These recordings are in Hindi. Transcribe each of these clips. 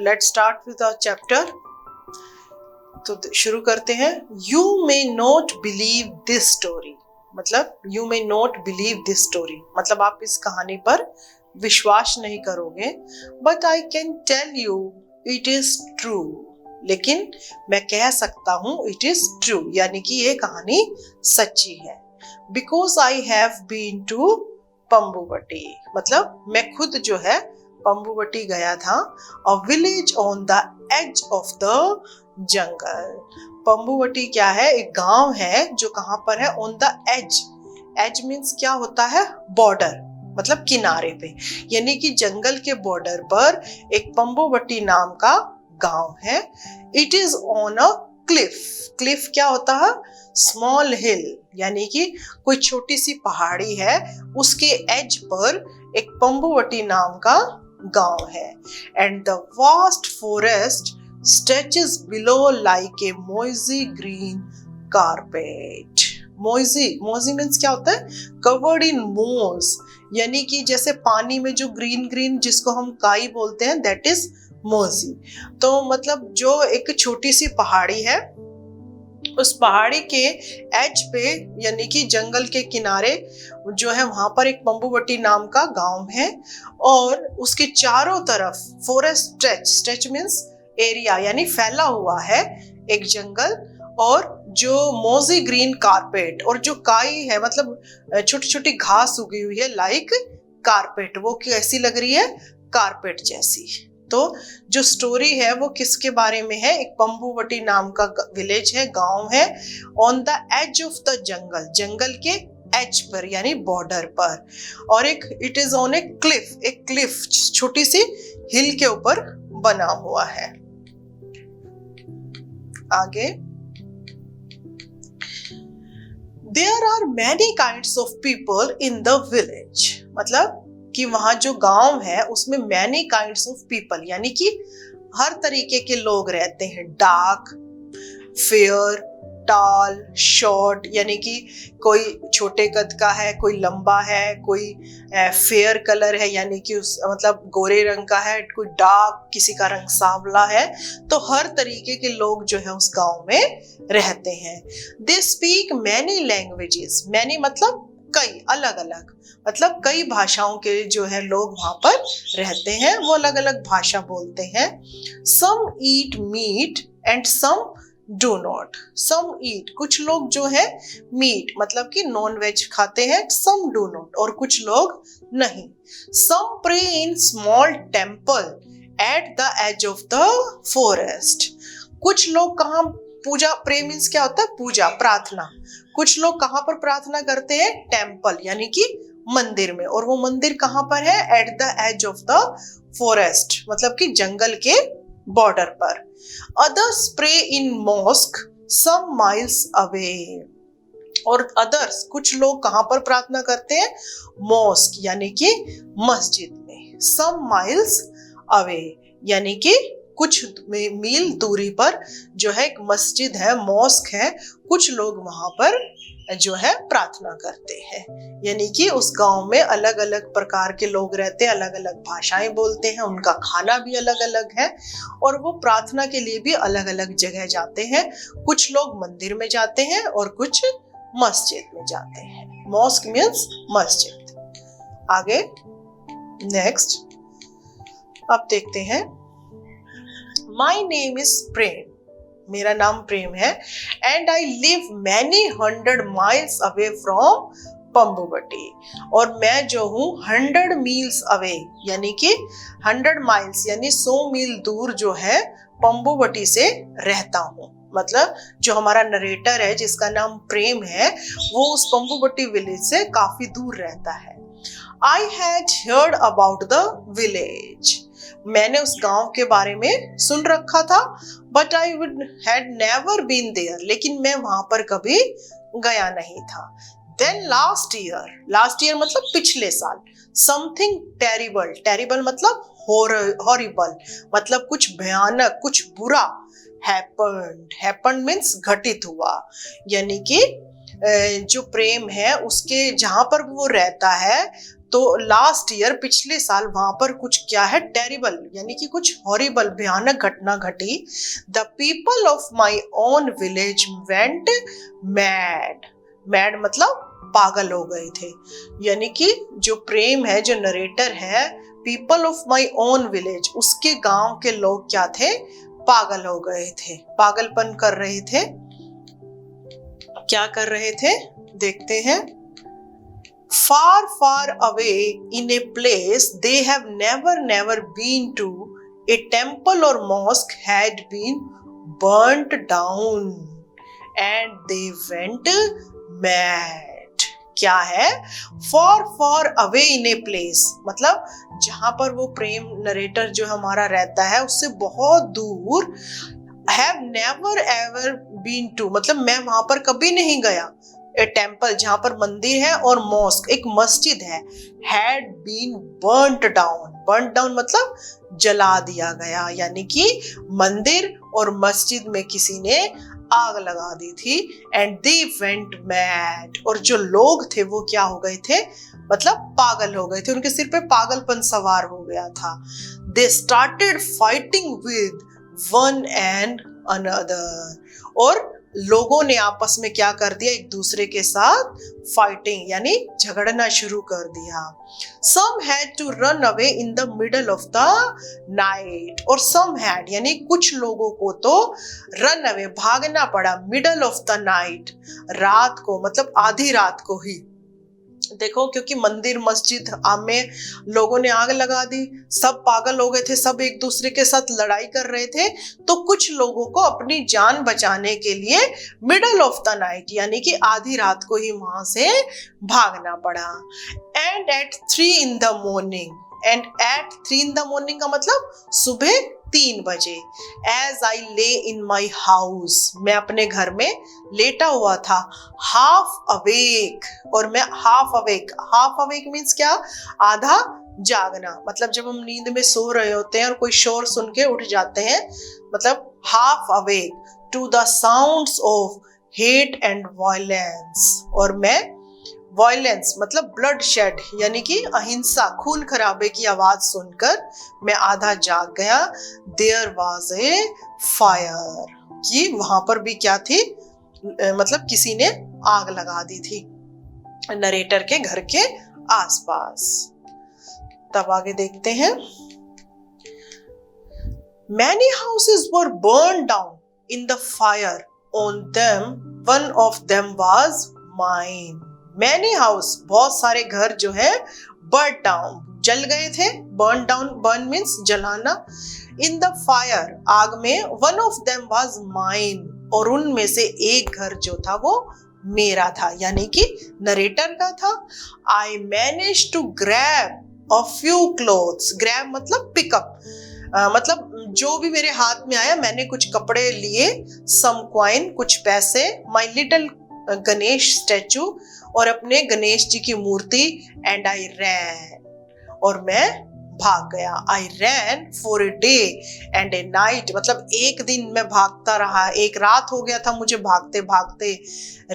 Let's start with our chapter. तो शुरू करते हैं। You may not believe this story, मतलब you may not believe this story मतलब आप इस कहानी पर विश्वास नहीं करोगे, but I can tell you it is true, लेकिन मैं कह सकता हूं इट इज ट्रू, यानी कि ये कहानी सच्ची है। Because I have been to Pambuvati, मतलब मैं खुद जो है पंबुवटी गया था। A village on the edge of the jungle. Pambuvati क्या है? एक गांव है जो कहां पर है? On the edge. Edge means क्या होता है? बॉर्डर, मतलब किनारे पे, यानी कि जंगल के बॉर्डर पर एक पंबुवटी नाम का गांव है। It is on a cliff. Cliff क्या होता है? स्मॉल हिल, यानी कि कोई छोटी सी पहाड़ी है, उसके एज पर एक पंबुवटी नाम का गांव है। And the vast forest stretches below like a mossy green carpet. Mossy means क्या होता है? कवर्ड इन मोज, यानी कि जैसे पानी में जो ग्रीन ग्रीन जिसको हम काई बोलते हैं, दैट इज मोजी। तो मतलब जो एक छोटी सी पहाड़ी है, उस पहाड़ी के एज पे यानी कि जंगल के किनारे जो है वहां पर एक पंबुवटी नाम का गांव है, और उसके चारों तरफ फॉरेस्ट स्ट्रेच मीन्स एरिया, यानी फैला हुआ है एक जंगल, और जो मोजी ग्रीन कारपेट, और जो काई है मतलब छोटी छोटी घास उगी हुई है लाइक कारपेट, वो कैसी लग रही है? कारपेट जैसी। तो जो स्टोरी है वो किसके बारे में है? एक पंबुवटी नाम का विलेज है, गांव है, on the edge of the jungle, जंगल के एज पर यानी बॉर्डर पर, और एक it is on a cliff, एक क्लिफ छोटी सी हिल के ऊपर बना हुआ है। आगे, there are many kinds of people in the village, मतलब कि वहां जो गांव है उसमें मैनी काइंड्स ऑफ पीपल, यानी कि हर तरीके के लोग रहते हैं। डार्क, फेयर, टॉल, शॉर्ट, यानी कि कोई छोटे कद का है, कोई लंबा है, कोई फेयर कलर है यानी कि उस मतलब गोरे रंग का है, कोई डार्क, किसी का रंग सांवला है। तो हर तरीके के लोग जो है उस गांव में रहते हैं। They speak many languages, many मतलब कई, अलग अलग, मतलब कई भाषाओं के जो है लोग वहां पर रहते हैं, वो अलग अलग भाषा बोलते हैं। Some eat meat and some do not. Some eat, कुछ लोग जो है मीट मतलब कि नॉन वेज खाते हैं, सम डू नॉट, और कुछ लोग नहीं। Some pray in small temple at the edge of the forest. कुछ लोग कहाँ पूजा, प्रे मीन्स क्या होता है? पूजा, प्रार्थना। कुछ लोग कहाँ पर प्रार्थना करते हैं? टेम्पल, यानी कि मंदिर में, और वो मंदिर कहाँ पर है? At the edge of the forest, मतलब कि जंगल के बॉर्डर पर। Others pray in mosque some miles away, और अदर्स कुछ लोग कहाँ पर प्रार्थना करते हैं? मॉस्क, यानी कि मस्जिद में। सम माइल्स अवे, यानी कि कुछ मील दूरी पर जो है एक मस्जिद है, मॉस्क है, कुछ लोग वहां पर जो है प्रार्थना करते हैं। यानी कि उस गांव में अलग अलग प्रकार के लोग रहते हैं, अलग अलग भाषाएं बोलते हैं, उनका खाना भी अलग अलग है, और वो प्रार्थना के लिए भी अलग अलग जगह जाते हैं। कुछ लोग मंदिर में जाते हैं और कुछ मस्जिद में जाते हैं। मॉस्क मीन्स मस्जिद। आगे नेक्स्ट अब देखते हैं। My name is प्रेम, मेरा नाम प्रेम है, and I live many hundred miles away from पंबुवटी, और मैं जो हूँ 100 मील्स अवे, यानी कि 100 माइल्स यानी 100 मील दूर जो है पंबुवटी से रहता हूँ। मतलब जो हमारा नरेटर है जिसका नाम प्रेम है, वो उस पंबुवटी विलेज से काफी दूर रहता है। I had heard about the village, मैंने उस गांव के बारे में सुन रखा था, but I would had never been there, लेकिन मैं वहां पर कभी गया नहीं था। देन लास्ट ईयर मतलब पिछले साल, समथिंग टेरिबल, टेरिबल मतलब हॉरिबल, मतलब कुछ भयानक, कुछ बुरा हैपेंड मीन्स घटित हुआ, यानी कि जो प्रेम है उसके जहां पर वो रहता है तो लास्ट ईयर पिछले साल वहां पर कुछ क्या है, टेरिबल यानी कि कुछ हॉरिबल भयानक घटना घटी। The people of my own village went mad. Mad मतलब पागल हो गए थे, यानी कि जो प्रेम है, जो नरेटर है, people of my own village, उसके गांव के लोग क्या थे, पागल हो गए थे, पागलपन कर रहे थे। क्या कर रहे थे देखते हैं। Far far away in a place they have never been to, a temple or mosque had been burnt down and they went mad। क्या है, far far away in a place मतलब जहां पर वो प्रेम नरेटर जो हमारा रहता है उससे बहुत दूर, have never ever been to मतलब मैं वहां पर कभी नहीं गया, ए टेम्पल जहां पर मंदिर है और मॉस्क एक मस्जिद है, हैड बीन बर्न्ट डाउन मतलब जला दिया गया, यानी कि मंदिर और मस्जिद में किसी ने आग लगा दी थी। एंड दे वेंट मैड, और जो लोग थे वो क्या हो गए थे, मतलब पागल हो गए थे, उनके सिर पे पागलपन सवार हो गया था। They started fighting with one and another, और लोगों ने आपस में क्या कर दिया, एक दूसरे के साथ फाइटिंग यानी झगड़ना शुरू कर दिया। Some had to run away in the middle of the night, और some had यानी कुछ लोगों को तो run away भागना पड़ा, middle of the night रात को मतलब आधी रात को ही। देखो क्योंकि मंदिर मस्जिद में लोगों ने आग लगा दी, सब पागल हो गए थे, सब एक दूसरे के साथ लड़ाई कर रहे थे, तो कुछ लोगों को अपनी जान बचाने के लिए मिडल ऑफ द नाइट यानी कि आधी रात को ही वहां से भागना पड़ा। And at 3 in the morning, and at 3 in the morning का मतलब सुबह 3 बजे। एज आई ले इन माई हाउस, मैं अपने घर में लेटा हुआ था, हाफ अवेक, और मैं हाफ अवेक मीन्स क्या, आधा जागना, मतलब जब हम नींद में सो रहे होते हैं और कोई शोर सुन के उठ जाते हैं, मतलब half awake to the sounds of hate and violence, और मैं वायलेंस मतलब ब्लड शेड यानी कि अहिंसा खून खराबे की आवाज सुनकर मैं आधा जाग गया। देयर वाज ए फायर, कि वहां पर भी क्या थी, मतलब किसी ने आग लगा दी थी नरेटर के घर के आसपास। तब आगे देखते हैं। Many houses were burned down in the fire on them, one of them was mine। Many house बहुत सारे घर जो है burnt down जल गए थे, burn down, burn means जलाना, in the fire आग में, one of them was mine और उनमें से एक घर जो था वो मेरा था यानी कि नरेटर का था। I managed to grab a few clothes, grab मतलब पिकअप, मतलब जो भी मेरे हाथ में आया मैंने कुछ कपड़े लिए, some coin कुछ पैसे, my little गणेश स्टैचू और अपने गणेश जी की मूर्ति, एंड आई रैन और मैं भाग गया। I ran for a day and a night मतलब एक दिन मैं भागता रहा, एक रात हो गया था मुझे भागते भागते।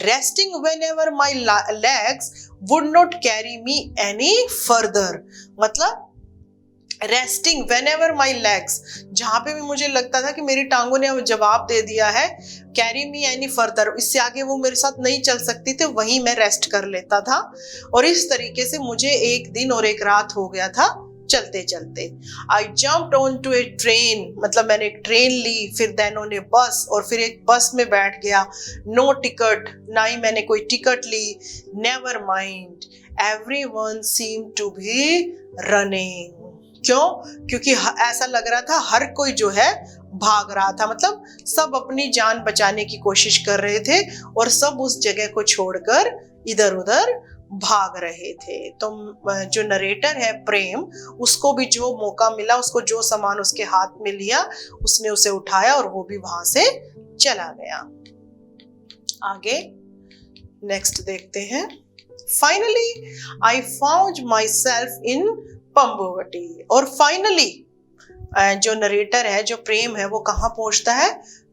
Resting whenever my legs would not carry me any further मतलब रेस्टिंग व्हेनेवर माय लेग्स, जहां पे भी मुझे लगता था कि मेरी टांगों ने जवाब दे दिया है, कैरी मी एनी फर्दर, इससे आगे वो मेरे साथ नहीं चल सकती थी, वहीं मैं रेस्ट कर लेता था। और इस तरीके से मुझे एक दिन और एक रात हो गया था चलते चलते। I jumped on to a train मतलब मैंने एक ट्रेन ली, फिर देन ऑन ए बस और फिर एक बस में बैठ गया। नो टिकट, ना ही मैंने कोई टिकट ली। Never mind, everyone seem to be running. क्यों? क्योंकि ऐसा लग रहा था हर कोई जो है भाग रहा था, मतलब सब अपनी जान बचाने की कोशिश कर रहे थे और सब उस जगह को छोड़कर इधर उधर भाग रहे थे। तो जो नरेटर है प्रेम, उसको भी जो मौका मिला, उसको जो सामान उसके हाथ में लिया उसने उसे उठाया और वो भी वहां से चला गया। आगे नेक्स्ट देखते हैं। Finally I found myself in Pambavati, और फाइनली जो नरेटर है, जो प्रेम है, वो कहाँ पहुंचता है?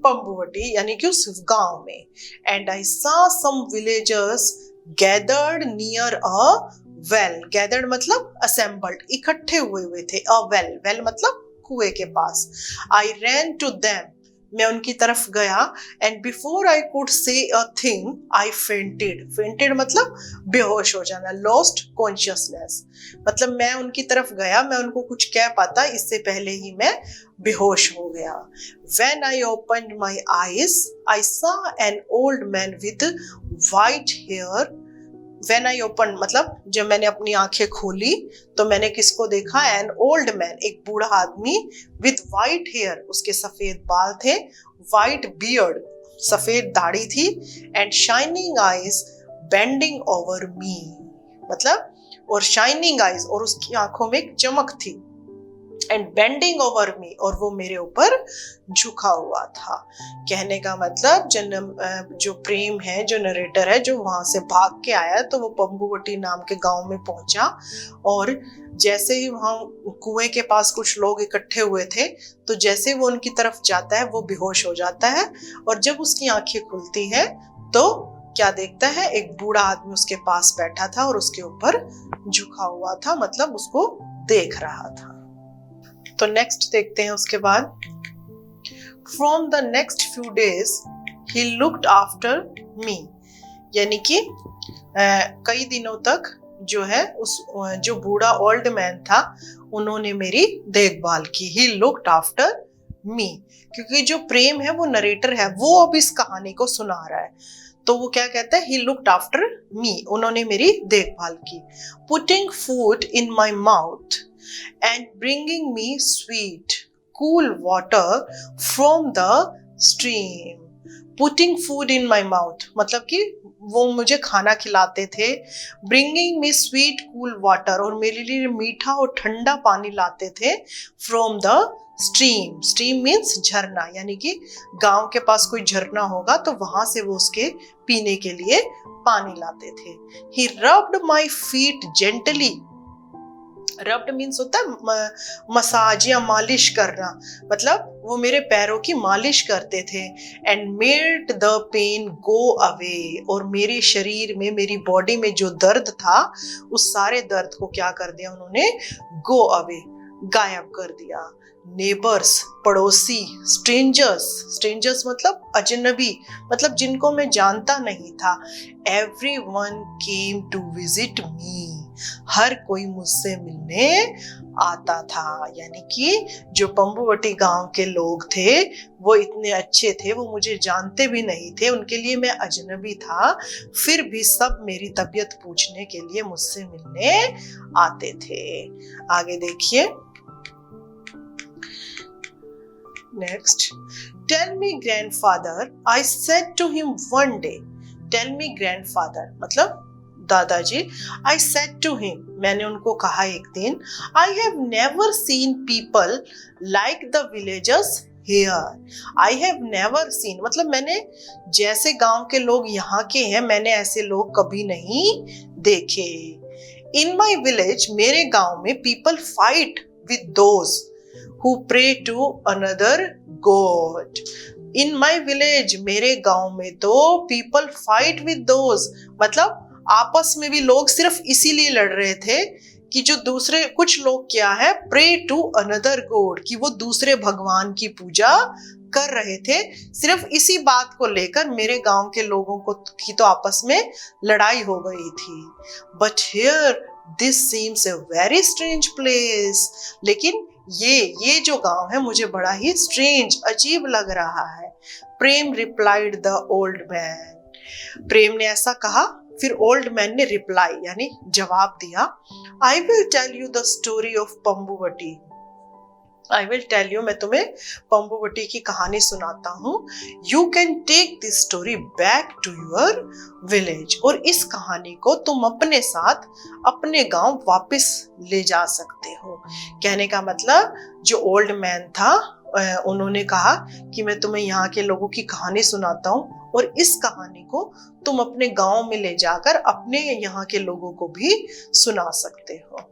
पंबुवटी यानी कि उस गांव में. And I saw some villagers gathered near a well. Gathered मतलब assembled, इकट्ठे हुए थे. A well, well मतलब कुएं के पास. I ran to them. मैं उनकी तरफ गया. And before I could say a thing I fainted. Fainted मतलब बेहोश हो जाना, लॉस्ट कॉन्शियसनेस. मतलब मैं उनकी तरफ गया, मैं उनको कुछ कह पाता इससे पहले ही मैं बेहोश हो गया. When I opened my eyes, I saw an old man with white hair. When I opened मतलब जब मैंने अपनी आंखें खोली तो मैंने किसको देखा? एन ओल्ड मैन, एक बूढ़ा आदमी, विथ वाइट हेयर, उसके सफेद बाल थे, वाइट बियर्ड, सफेद दाढ़ी थी, and shining eyes bending over me. मतलब और शाइनिंग आईज, और उसकी आंखों में एक चमक थी, एंड बेंडिंग ओवर मी, और वो मेरे ऊपर झुका हुआ था. कहने का मतलब जो प्रेम है, जो नरेटर है, जो वहां से भाग के आया, तो वो पंबुवटी नाम के गांव में पहुंचा. और जैसे ही वहां कुएं के पास कुछ लोग इकट्ठे हुए थे, तो जैसे वो उनकी तरफ जाता है वो बेहोश हो जाता है. और जब उसकी आंखें खुलती है तो क्या देखता है? एक बूढ़ा आदमी उसके पास बैठा था और उसके ऊपर झुका हुआ था, मतलब उसको देख रहा था. तो नेक्स्ट देखते हैं उसके बाद. From the next few days he looked after me. यानी कि कई दिनों तक जो है उस जो बूढ़ा ओल्ड मैन था उन्होंने मेरी देखभाल की. ही लुक्ड आफ्टर मी, क्योंकि जो प्रेम है वो नरेटर है, वो अब इस कहानी को सुना रहा है. तो वो क्या कहता है? ही लुक्ड आफ्टर मी, उन्होंने मेरी देखभाल की. Putting food in my mouth and bringing me sweet, cool water from the stream. Putting food in my mouth मतलब कि वो मुझे खाना खिलाते थे. Bringing me sweet, cool water, और मेरे लिए मीठा और ठंडा पानी लाते थे. From the stream. Stream means झरना, यानी कि गांव के पास कोई झरना होगा तो वहां से वो उसके पीने के लिए पानी लाते थे. He rubbed my feet gently. Rubbed means होता है मसाज या मालिश करना, मतलब वो मेरे पैरों की मालिश करते थे. And made the pain go away, और मेरे शरीर में, मेरी बॉडी में जो दर्द था उस सारे दर्द को क्या कर दिया उन्होंने? गो अवे, गायब कर दिया. नेबर्स, पड़ोसी. स्ट्रेंजर्स, स्ट्रेंजर्स मतलब अजनबी, मतलब जिनको मैं जानता नहीं था. Everyone came to visit me, हर कोई मुझसे मिलने आता था. यानी कि जो पंबुवटी गांव के लोग थे वो इतने अच्छे थे, वो मुझे जानते भी नहीं थे, उनके लिए मैं अजनबी था, फिर भी सब मेरी तबीयत पूछने के लिए मुझसे मिलने आते थे. आगे देखिए. Next. Tell me grandfather, I said to him one day. Tell me grandfather मतलब दादाजी. आई सेड टू हिम, मैंने उनको कहा एक दिन. I have never seen people like the villagers here. I have never seen मतलब मैंने जैसे गांव के लोग यहाँ के हैं, मैंने ऐसे लोग कभी नहीं देखे. इन माई विलेज, मेरे गांव में, people fight with those who pray to another god. In my village, मेरे गांव में तो पीपल फाइट विद दोज मतलब आपस में भी लोग सिर्फ इसीलिए लड़ रहे थे कि जो दूसरे कुछ लोग क्या है, प्रे टू अनदर गॉड, कि वो दूसरे भगवान की पूजा कर रहे थे. सिर्फ इसी बात को लेकर मेरे गांव के लोगों को की तो आपस में लड़ाई हो गई थी. But here this seems a very strange place. लेकिन ये जो गांव है मुझे बड़ा ही स्ट्रेंज, अजीब लग रहा है. प्रेम रिप्लाइड द ओल्ड मैन. प्रेम ने ऐसा कहा, फिर ओल्ड मैन ने रिप्लाई यानी जवाब दिया. I will tell you the story of Pambuvati. I will tell you, मैं तुम्हें पंबुवटी की कहानी सुनाता हूँ. You can take this story back to your village. और इस कहानी को तुम अपने साथ अपने गांव वापस ले जा सकते हो. कहने का मतलब जो ओल्ड मैन था उन्होंने कहा कि मैं तुम्हें यहाँ के लोगों की कहानी सुनाता हूँ और इस कहानी को तुम अपने गांव में ले जाकर अपने यहाँ के लोगों को भी सुना सकते हो.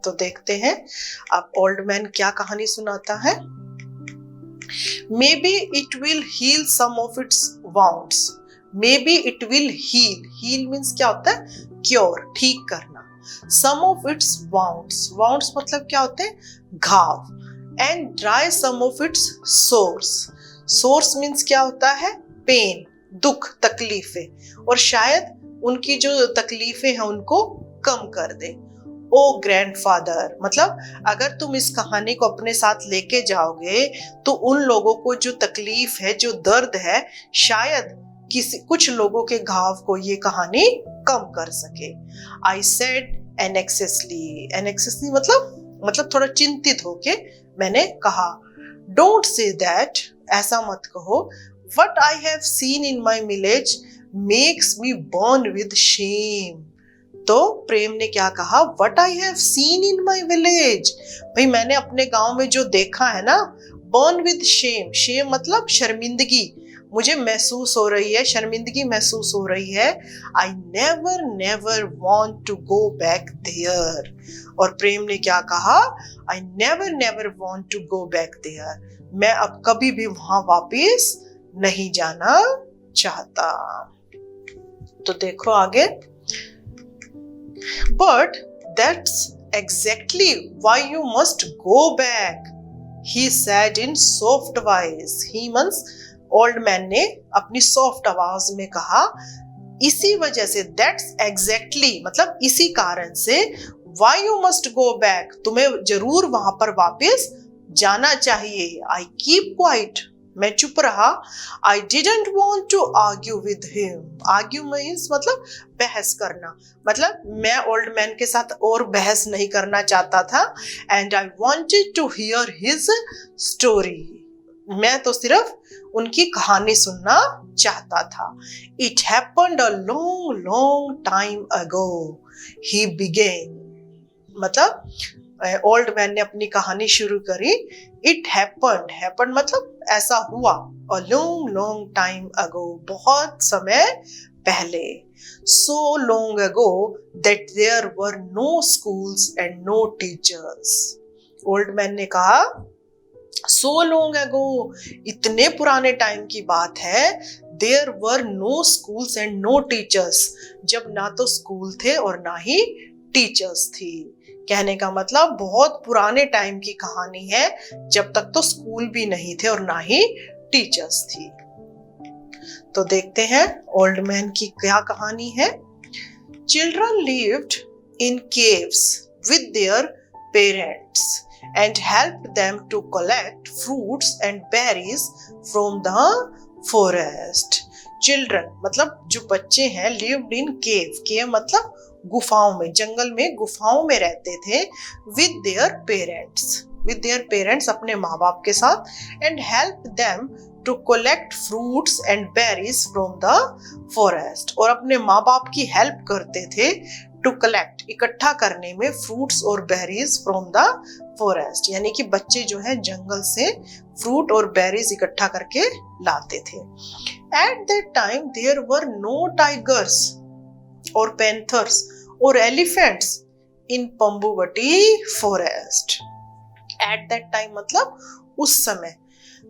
तो देखते हैं अब ओल्ड मैन क्या कहानी सुनाता है. Maybe it will heal some of its wounds. Maybe it will heal. Heal means क्या होता है? Cure, ठीक करना. Some of its wounds. Wounds मतलब क्या होते हैं? घाव. And dry some of its sores. Sores means क्या होता है? Pain, दुख, तकलीफें. और शायद उनकी जो तकलीफें हैं उनको कम कर दे. ओ ग्रैंडफादर, मतलब अगर तुम इस कहानी को अपने साथ लेके जाओगे तो उन लोगों को जो तकलीफ है, जो दर्द है, शायद कुछ लोगों के घाव को ये कहानी कम कर सके. आई सेड एनेक्सेसली मतलब थोड़ा चिंतित होके मैंने कहा. डोंट से दैट, ऐसा मत कहो. What I have seen in my village makes me burn with shame. तो प्रेम ने क्या कहा? What I have seen in my village. भाई मैंने अपने गांव में जो देखा है ना, burn with shame. shame मतलब शर्मिंदगी. मुझे महसूस हो रही है, शर्मिंदगी महसूस हो रही है. I never want to go back there. और प्रेम ने क्या कहा? I never want to go back there. मैं अब कभी भी वहां वापस नहीं जाना चाहता. तो देखो आगे. But that's exactly why you must go back, he said in soft voice. He means old man ने अपनी soft आवाज में कहा. इसी वजह से, that's exactly मतलब इसी कारण से, why you must go back, तुम्हें जरूर वहां पर वापस जाना चाहिए. I keep quiet, मैं चुप रहा. I didn't want to argue with him. Argue means मतलब बहस करना. मतलब मैं ओल्ड मैन के साथ और बहस नहीं करना चाहता था. And I wanted to hear his story. मैं तो सिर्फ उनकी कहानी सुनना चाहता था. It happened a long time ago, he began. मतलब ओल्ड मैन ने अपनी कहानी शुरू करी. It happened मतलब ऐसा हुआ. A long time ago, बहुत समय पहले. So long ago that there were no schools and no teachers. Old man ने कहा so long ago, इतने पुराने टाइम की बात है. There were no schools and no teachers, जब ना तो स्कूल थे और ना ही टीचर्स थी. कहने का मतलब बहुत पुराने टाइम की कहानी है, जब तक तो स्कूल भी नहीं थे और ना ही टीचर्स थी. तो देखते हैं ओल्ड मैन की क्या कहानी है. Children lived in caves with their parents and helped them to collect fruits and berries from the forest. Children मतलब जो बच्चे हैं, lived in cave मतलब गुफाओं में, जंगल में गुफाओं में रहते थे. with their parents अपने माँ बाप के साथ. and helped them to collect fruits and berries from the forest, और अपने माँ बाप की हेल्प करते थे टू कलेक्ट इकट्ठा करने में फ्रूट्स और बेरीज फ्रॉम द फॉरेस्ट. यानी कि बच्चे जो है जंगल से फ्रूट और बेरीज इकट्ठा करके लाते थे. At that time there were no tigers और पैंथर्स और elephants in Pambuvati forest. At that time मतलब उस समय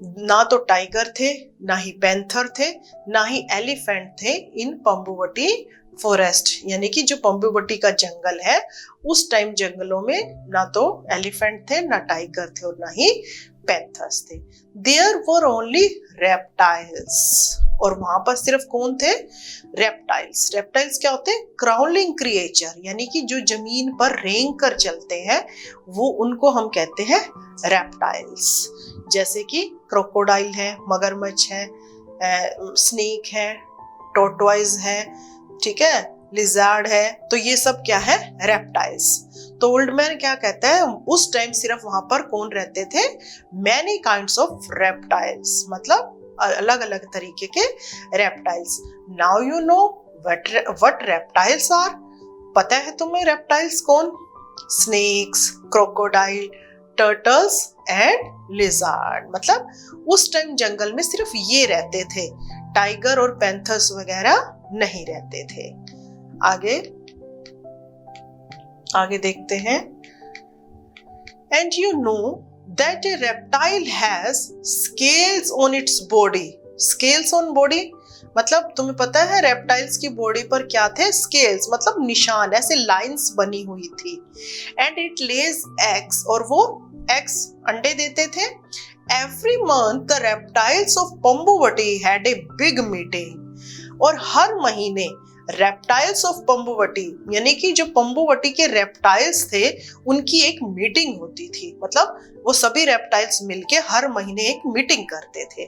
ना तो टाइगर थे, ना ही पैंथर थे, ना ही एलिफेंट थे इन पंबुवटी फॉरेस्ट. यानी कि जो पंबुवटी का जंगल है, उस टाइम जंगलों में ना तो एलिफेंट थे, ना टाइगर थे और ना ही पैंथर्स थे. देयर वर ओनली रेप्टाइल्स, और वहां पर सिर्फ कौन थे? रेप्टाइल्स. रेप्टाइल्स क्या होते हैं? क्राउलिंग क्रिएचर, यानी कि जो जमीन पर रेंग कर चलते हैं, वो उनको हम कहते हैं रेप्टाइल्स. जैसे कि क्रोकोडाइल है, मगरमच्छ है, स्नेक है, टोर्टोइज है, ठीक है, लिजार्ड है. तो ये सब क्या है? रेप्टाइल्स. तो ओल्ड मैन क्या कहता है? उस टाइम सिर्फ वहां पर कौन रहते थे? मैनी काइंड्स ऑफ रेप्टाइल्स, मतलब अलग अलग तरीके के reptiles. Now you know what reptiles are. पता है तुम्हें रेप्टाइल्स कौन? Snakes, crocodile, turtles and lizard. मतलब उस टाइम जंगल में सिर्फ ये रहते थे, टाइगर और पैंथर्स वगैरह नहीं रहते थे. आगे देखते हैं. And you know that a reptile has scales on its body. Scales on body मतलब तुम्हें पता है रेप्टाइल्स की बॉडी पर क्या थे? स्केल्स मतलब निशान, ऐसे लाइंस बनी हुई थी. एंड इट लेज एग्स और वो एग्स अंडे देते थे. Every month the reptiles of Pambuvati had a big meeting. और हर महीने रेप्टाइल्स ऑफ पंबुवटी यानी कि जो पंबुवटी के रेप्टाइल्स थे उनकी एक मीटिंग होती थी. मतलब वो सभी रेप्टाइल्स मिलके हर महीने एक मीटिंग करते थे.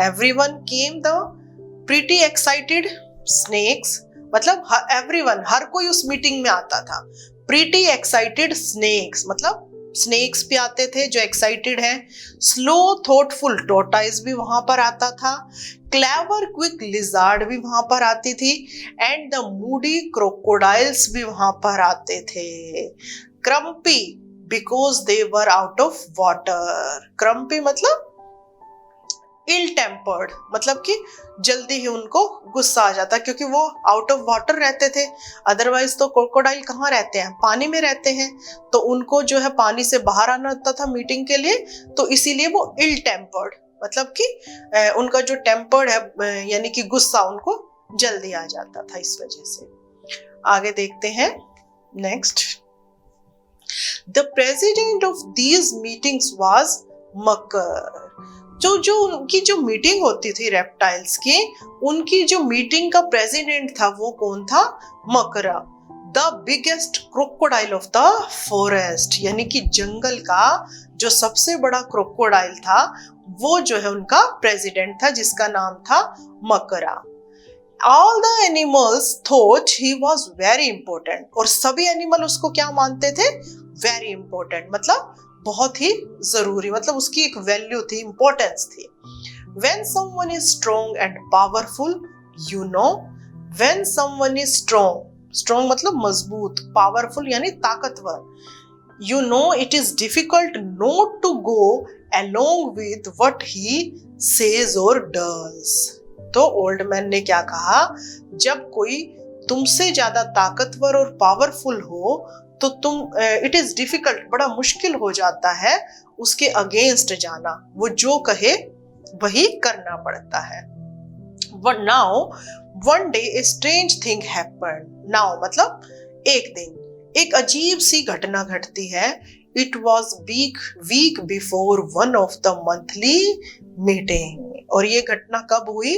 Everyone came the pretty excited snakes मतलब एवरीवन हर कोई उस मीटिंग में आता था. प्रीटी एक्साइटेड स्नेक्स मतलब स्नेक्स भी आते थे जो एक्साइटेड हैं. स्लो थॉटफुल टॉर्टाइज भी वहां पर आता था. क्लेवर क्विक लिजार्ड भी वहां पर आती थी. एंड द मूडी क्रोकोडाइल्स भी वहां पर आते थे. Grumpy because they were out of water. Grumpy मतलब इल टेम्पर्ड मतलब कि जल्दी ही उनको गुस्सा आ जाता क्योंकि वो आउट ऑफ वाटर रहते थे. अदरवाइज तो क्रोकोडाइल कहाँ रहते हैं? पानी में रहते हैं. तो उनको जो है पानी से बाहर आना होता था मीटिंग के लिए, तो इसीलिए वो इल टेम्पर्ड मतलब कि उनका जो टेम्पर्ड है यानी कि गुस्सा उनको जल्दी आ जाता था इस वजह से. आगे देखते हैं next. The president of these meetings was Makar. जो उनकी जो मीटिंग होती थी रेप्टाइल्स की, उनकी जो मीटिंग का प्रेसिडेंट था वो कौन था? Makara. The biggest crocodile of the forest यानी कि जंगल का जो सबसे बड़ा क्रोकोडाइल था वो जो है उनका प्रेसिडेंट था जिसका नाम था मकरा. All the animals thought he was very important. और सभी एनिमल उसको क्या मानते थे? Very important मतलब बहुत ही जरूरी, मतलब उसकी एक वैल्यू थी, इंपॉर्टेंस थी. When someone is strong and powerful, you know, when someone is strong मतलब मजबूत, powerful यानी ताकतवर, you know it is difficult not to go along with what he says or does. तो ओल्ड मैन ने क्या कहा? जब कोई तुमसे ज्यादा ताकतवर और पावरफुल हो तो तुम इट इज डिफिकल्ट बड़ा मुश्किल हो जाता है उसके अगेंस्ट जाना. वो जो कहे वही करना पड़ता है. But now one day a strange thing happened. Now मतलब एक दिन एक अजीब सी घटना घटती है. It was week before one of the monthly meeting. और ये घटना कब हुई?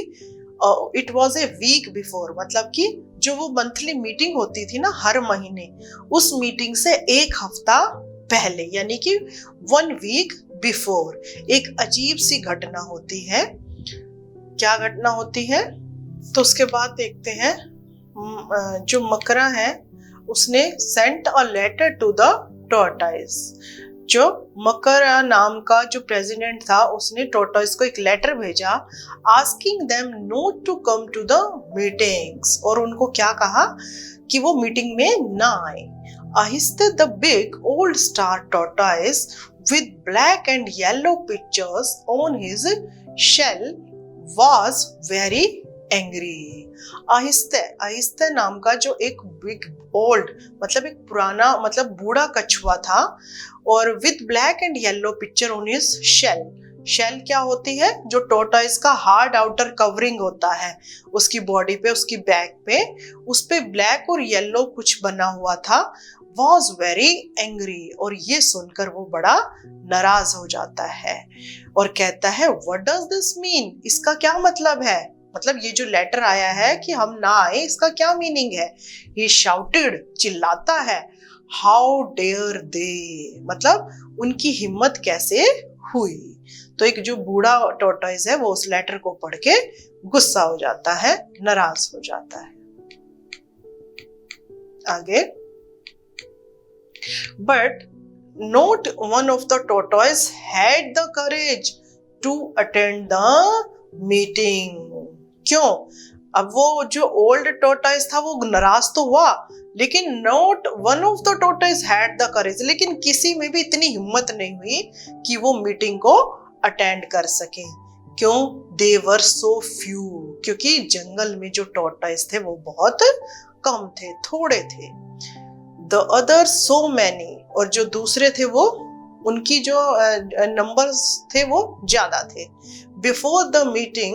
It was a week before मतलब कि जो वो मंथली मीटिंग होती थी ना हर महीने, उस मीटिंग से एक हफ्ता पहले यानी कि 1 week बिफोर एक अजीब सी घटना होती है. क्या घटना होती है? तो उसके बाद देखते हैं. जो मकरा है उसने sent a letter to the tortoise. जो मकरा नाम का जो प्रेसिडेंट था उसने टॉर्टाइज को एक लेटर भेजा asking them not to come to the meetings. और उनको क्या कहा कि वो मीटिंग में ना आए. आहिस्ते the big old star tortoise with black and yellow pictures on his shell was very angry. आहिस्ते नाम का जो एक बिग ओल्ड मतलब एक पुराना मतलब बूढ़ा कछुआ था और with black and yellow picture on his shell. Shell क्या होती है? जो टॉर्टॉइज का हार्ड आउटर कवरिंग होता है उसकी बॉडी पे, उसकी बैक पे, उस पे ब्लैक और येलो कुछ बना हुआ था. was very angry. और ये सुनकर वो बड़ा नाराज हो जाता है और कहता है what does this mean? इसका क्या मतलब है? मतलब ये जो लेटर आया है कि हम ना आए, इसका क्या मीनिंग है? He shouted, चिल्लाता है. How dare they? मतलब उनकी हिम्मत कैसे हुई? तो एक जो बूढ़ा टॉर्टॉइज है वो उस लेटर को पढ़ के गुस्सा हो जाता है, नाराज हो जाता है. आगे. But not one of the tortoise had the courage to attend the meeting. क्यों? अब वो जो ओल्ड टॉर्टॉइज था वो नाराज तो हुआ लेकिन not one of the tortoise had the करेज. लेकिन किसी में भी इतनी हिम्मत नहीं हुई कि वो मीटिंग को अटेंड कर सके. क्यों? दे वर सो फ्यू. क्योंकि जंगल में जो टॉर्टॉइज थे वो बहुत कम थे, थोड़े थे. The other so many. और जो दूसरे थे वो उनकी जो नंबर्स थे वो ज्यादा थे. Before the meeting,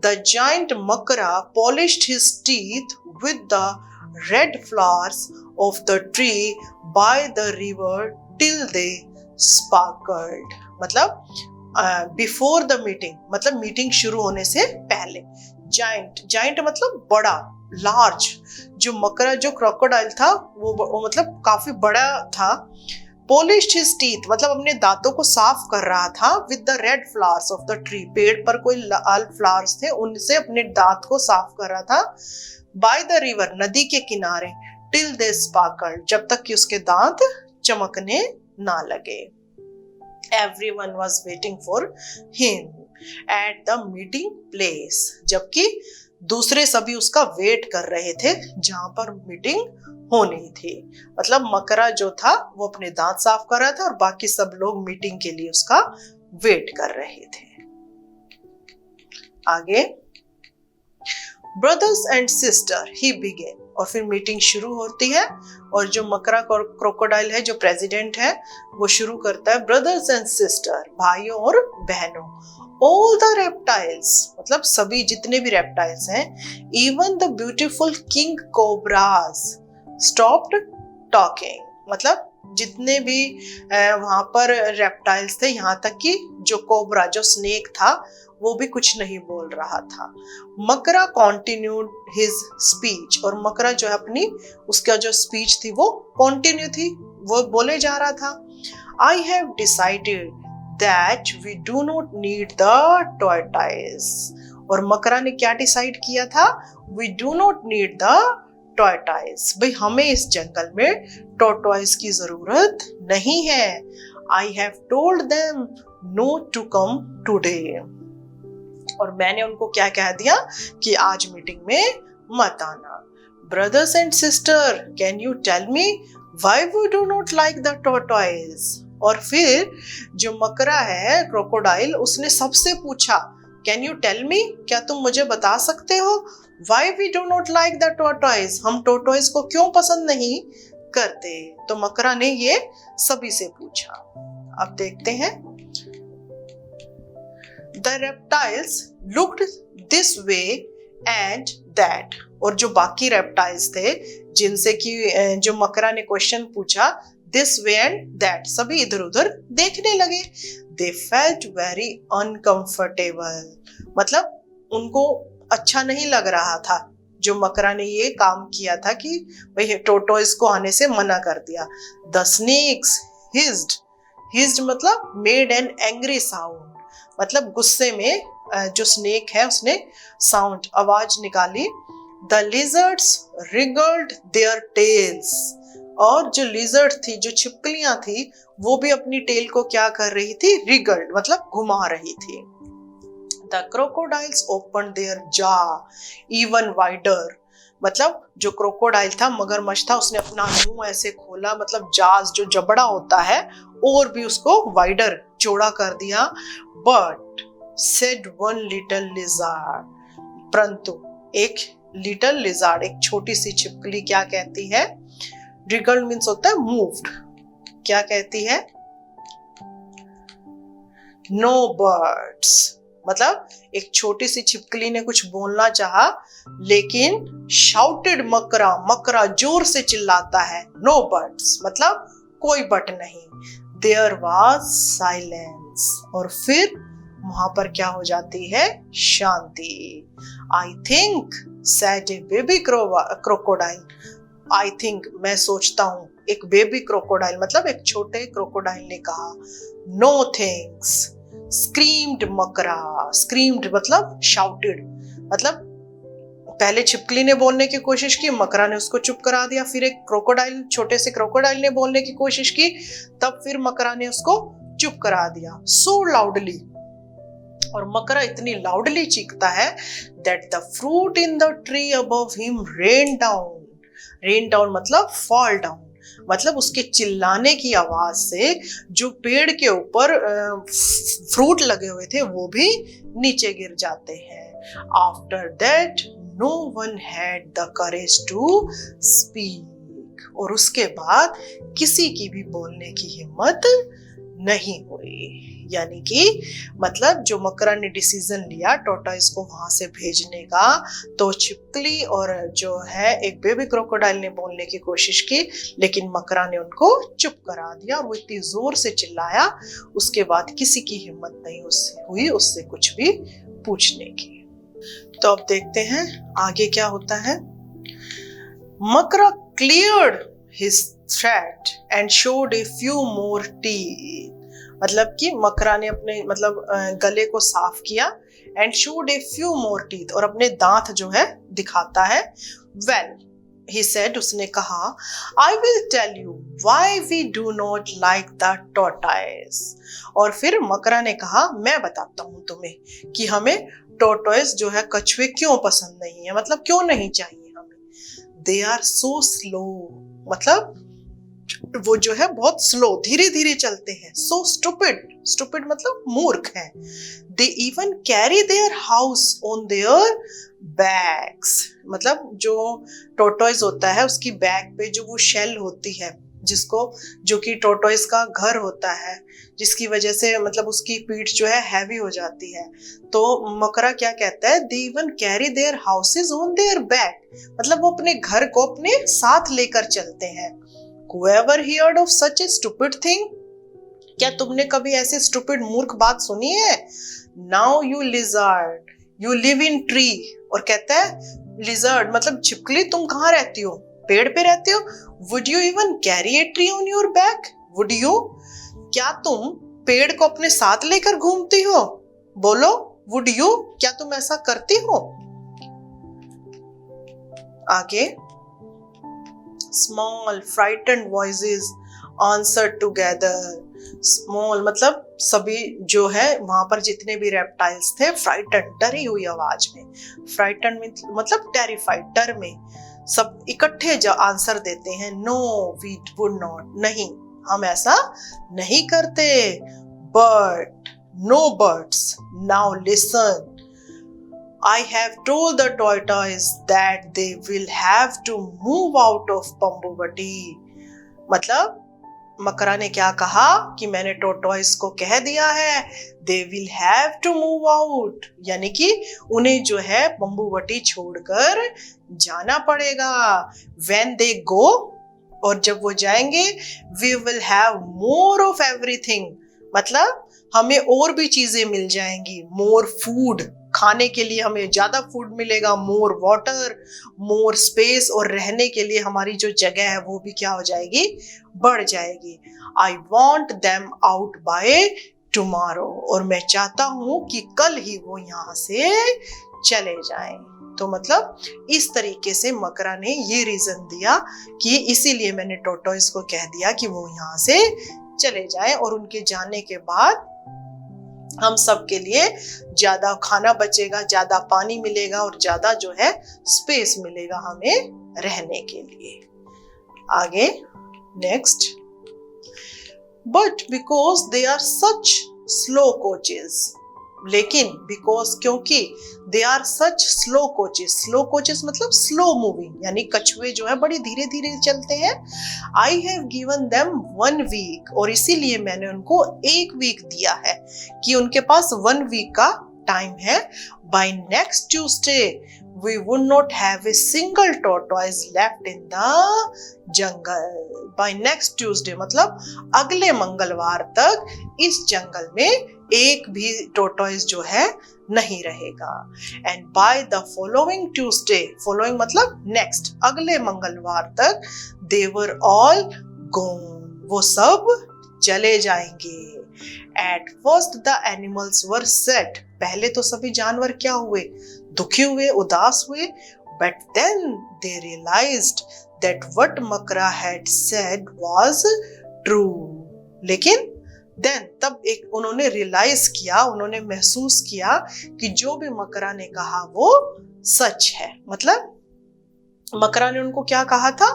the giant Makara polished his teeth with the red flowers of the tree by the river till they sparkled. मतलब बिफोर द मीटिंग मतलब मीटिंग शुरू होने से पहले. जाइंट मतलब बड़ा, लार्ज. जो मकरा जो क्रोकोडाइल था वो मतलब काफी बड़ा था. पोलिश्ड हिज टीथ मतलब अपने दांतों को साफ कर रहा था with the red flowers of the tree. पेड़ पर कोई लाल फ्लावर्स थे, उनसे अपने दांत को साफ कर रहा था. बाय द रिवर नदी के किनारे. टिल दे स्पार्कल्ड जब तक कि उसके दांत चमकने ना लगे. Everyone was waiting for him at the meeting place. जबकि दूसरे सभी उसका वेट कर रहे थे जहां पर मीटिंग होनी थी. मतलब मकरा जो था वो अपने दांत साफ कर रहा था और बाकी सब लोग मीटिंग के लिए उसका वेट कर रहे थे. आगे brothers and sister he begin. और फिर मीटिंग शुरू होती है और जो मकरा क्रोकोडाइल है जो प्रेसिडेंट है वो शुरू करता है. ब्रदर्स एंड सिस्टर भाइयों और बहनों. ऑल द रेप्टाइल्स मतलब सभी जितने भी रेप्टाइल्स हैं. Even the beautiful king cobras stopped talking मतलब जितने भी वहां पर रेप्टाइल्स थे, यहाँ तक कि जो कोबरा जो स्नेक था वो भी कुछ नहीं बोल रहा था. मकरा कॉन्टिन्यूड हिज स्पीच. और मकरा जो है अपनी उसका जो स्पीच थी वो कॉन्टिन्यू थी, वो बोले जा रहा था. I have decided that we do not need the tortoise. और मकरा ने क्या डिसाइड किया था? We do not need the tortoise. भाई हमें इस जंगल में टॉर्टॉइस की जरूरत नहीं है. I have told them no to come today. और मैंने उनको क्या कह दिया कि आज मीटिंग में मत आना. Brothers and sister can you tell me why we do not like the tortoise. और फिर जो मकरा है क्रोकोडाइल उसने सबसे पूछा कैन यू टेल मी क्या तुम मुझे बता सकते हो why we do not like the tortoise. हम टॉर्टॉइस को क्यों पसंद नहीं करते. तो मकरा ने ये सभी से पूछा. अब देखते हैं. The reptiles looked this way and that. और जो बाकी रेप्टाइल्स थे जिनसे कि जो मकरा ने क्वेश्चन पूछा this way and that सभी इधर उधर देखने लगे. They felt very uncomfortable मतलब उनको अच्छा नहीं लग रहा था जो मकरा ने ये काम किया था कि भाई टोटोइस को आने से मना कर दिया. The snakes hissed मतलब made an angry sound मतलब गुस्से में जो स्नेक है उसने साउंड आवाज निकाली. The lizards रिगल्ड there tales. और जो लिजर्ड थी जो छिपकलियां थी वो भी अपनी टेल को क्या कर रही थी? रिगल्ड मतलब घुमा रही थी. द क्रोकोडाइल्स ओपन देयर जा इवन वाइडर. मतलब जो क्रोकोडाइल था मगरमच्छ था उसने अपना मुंह ऐसे खोला मतलब जाज जो जबड़ा होता है और भी उसको वाइडर चौड़ा कर दिया. But said one little lizard. परंतु एक लिटिल लिजार्ड एक छोटी सी छिपकली क्या कहती है? रिगल्ड मीन्स होता है मूव्ड. क्या कहती है? नो बर्ड्स मतलब एक छोटी सी छिपकली ने कुछ बोलना चाहा लेकिन शाउटेड मकरा जोर से चिल्लाता है. नो बर्ड्स मतलब कोई बट नहीं. There was silence. और फिर वहां पर क्या हो जाती है? शांति. I think said a baby crocodile. I think मैं सोचता हूं एक बेबी क्रोकोडाइल मतलब एक छोटे क्रोकोडाइल ने कहा. नो थिंग्स स्क्रीम्ड मकरा. स्क्रीम्ड मतलब शाउटेड मतलब पहले छिपकली ने बोलने की कोशिश की, मकरा ने उसको चुप करा दिया. फिर एक क्रोकोडाइल छोटे से क्रोकोडाइल ने बोलने की कोशिश की, तब फिर मकरा ने उसको चुप करा दिया. सो लाउडली. और मकरा इतनी लाउडली चीखता है that the fruit in the tree above him rain down. Rain down मतलब फॉल डाउन मतलब उसके चिल्लाने की आवाज से जो पेड़ के ऊपर फ्रूट लगे हुए थे वो भी नीचे गिर जाते हैं. After that no one had the courage to speak. और उसके बाद किसी की भी बोलने की हिम्मत नहीं हुई। यानी कि मतलब जो मकरा ने डिसीजन लिया टॉर्टोइस को वहां से भेजने का, तो छिपकली और जो है एक बेबी क्रोकोडाइल ने बोलने की कोशिश की, लेकिन मकरा ने उनको चुप करा दिया और वो इतनी जोर से चिल्लाया, उसके बाद किसी की हिम्मत नहीं उससे कुछ भी पूछने की। तो अब देखते हैं आगे क्या होता है। Makara cleared his throat and showed a few more teeth. मतलब कि मकरा ने अपने गले को साफ किया, and showed a few more teeth, और अपने दांत जो है दिखाता है। वेल he said, उसने कहा, I will tell you why we do not like the tortoise। और फिर मकरा ने कहा, मैं बताता हूं तुम्हें कि हमें टोर्टोइस जो है कछुए क्यों पसंद नहीं है, मतलब क्यों नहीं चाहिए हमें। They are so slow, मतलब वो जो है बहुत स्लो, धीरे धीरे चलते हैं। सो स्टूपिड मतलब मूर्ख हैं। They even carry their house on their backs. मतलब जो टोर्टोइस होता है उसकी बैक पे जो वो शेल होती है, जो कि टोर्टोइस का घर होता है, जिसकी वजह से मतलब उसकी पीठ जो है हैवी हो जाती है। तो मकरा क्या कहता है, दे even carry their houses on their back, मतलब वो अपने घर को अपने साथ लेकर चलते हैं। Whoever heard of such a stupid thing? क्या तुमने कभी ऐसे स्टूपिड मूर्ख बात सुनी है? Now you lizard, you live in tree। और कहता है lizard मतलब छिपकली, तुम कहाँ रहती हो? पेड़ पे रहती हो? Would you even carry a tree on your back? Would you? क्या तुम पेड़ को अपने साथ लेकर घूमती हो? बोलो, would you? क्या तुम ऐसा करती हो? आगे Small frightened voices answered together। Small मतलब सभी जो है वहां पर जितने भी रेप्टाइल्स थे, फ्राइटन डरी हुई आवाज में, फ्राइटन मतलब टेरिफाइड, डर में, सब इकट्ठे जो आंसर देते हैं, नो वी वुड नॉट, नहीं हम ऐसा नहीं करते। But no buts, now listen, I have told the tortoise that they will have to move out of Pambuvati। मतलब मकरा ने क्या कहा कि मैंने टोर्टोइस को कह दिया है, they will have to move out, यानी कि उन्हें जो है पंबुवटी छोड़कर जाना पड़ेगा। When they go, और जब वो जाएंगे, we will have more of everything, मतलब हमें और भी चीजें मिल जाएंगी। मोर फूड, खाने के लिए हमें ज्यादा फूड मिलेगा। मोर वाटर, मोर स्पेस, और रहने के लिए हमारी जो जगह है वो भी क्या हो जाएगी, बढ़ जाएगी। I want them out by tomorrow, और मैं चाहता हूं कि कल ही वो यहाँ से चले जाएं। तो मतलब इस तरीके से मकरा ने ये रीजन दिया कि इसीलिए मैंने टोर्टोइस को कह दिया कि वो यहाँ से चले जाएं, और उनके जाने के बाद हम सब के लिए ज्यादा खाना बचेगा, ज्यादा पानी मिलेगा, और ज्यादा जो है स्पेस मिलेगा हमें रहने के लिए। आगे next, but because they are such slow coaches, लेकिन बिकॉज क्योंकि they are such slow coaches मतलब स्लो मूविंग, यानी कछुए जो है बड़ी धीरे धीरे चलते हैं। I have given them 1 week, और इसीलिए मैंने उनको 1 वीक दिया है कि उनके पास 1 वीक का टाइम है। By next Tuesday we would not have a single tortoise left in the jungle. By next Tuesday मतलब अगले मंगलवार तक इस जंगल में एक भी टोर्टोइस जो है नहीं रहेगा। And by the following Tuesday, following मतलब नेक्स्ट, अगले मंगलवार तक, दे वर ऑल गॉन, वो सब चले जाएंगे। At first the animals were sad, पहले तो सभी जानवर क्या हुए, दुखी हुए, उदास हुए। But then they realized that what Makara had said was true, लेकिन देन तब एक उन्होंने रियलाइज किया, उन्होंने महसूस किया कि जो भी मकरा ने कहा वो सच है। मतलब मकरा ने उनको क्या कहा था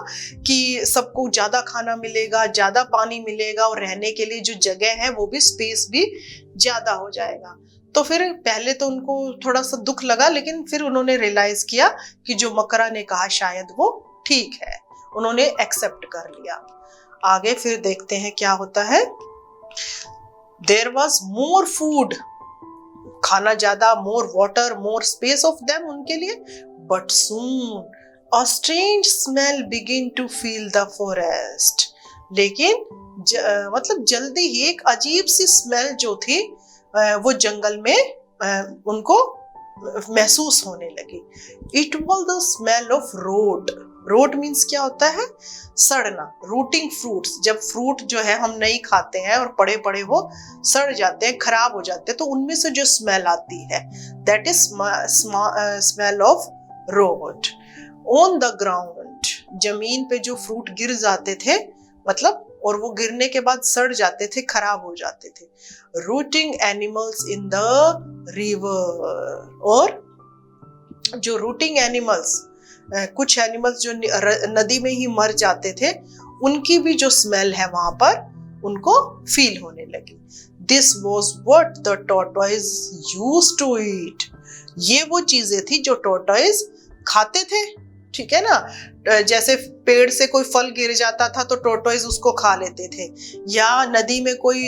कि सबको ज्यादा खाना मिलेगा, ज्यादा पानी मिलेगा, और रहने के लिए जो जगह है वो भी स्पेस भी ज्यादा हो जाएगा। तो फिर पहले तो उनको थोड़ा सा दुख लगा, लेकिन फिर उन्होंने रियलाइज किया कि जो मकरा ने कहा शायद वो ठीक है, उन्होंने एक्सेप्ट कर लिया। आगे फिर देखते हैं क्या होता है। देयर वॉज मोर फूड, खाना ज्यादा, more water, more space of them, उनके लिए. But soon a strange smell begin to fill the forest. लेकिन मतलब जल्दी ही एक अजीब सी स्मेल जो थी वो जंगल में उनको महसूस होने लगी. It was the smell of rot. Rot means क्या होता है? सड़ना. रूटिंग फ्रूट्स, जब फ्रूट जो है हम नहीं खाते हैं और पड़े पड़े वो सड़ जाते हैं, खराब हो जाते हैं, तो उनमें से जो स्मेल आती है that is smell of rot. On the ground, जमीन पे जो फ्रूट गिर जाते थे, मतलब और वो गिरने के बाद सड़ जाते थे, खराब हो जाते थे. Routing animals in the river. और जो रूटिंग एनिमल्स, कुछ एनिमल्स जो नदी में ही मर जाते थे, उनकी भी जो स्मेल है वहां पर उनको फील होने लगी. This was what the tortoise used to eat. ये वो चीजें थी जो टॉर्टोइज खाते थे. ठीक है ना? जैसे पेड़ से कोई फल गिर जाता था तो टॉर्टोइज उसको खा लेते थे, या नदी में कोई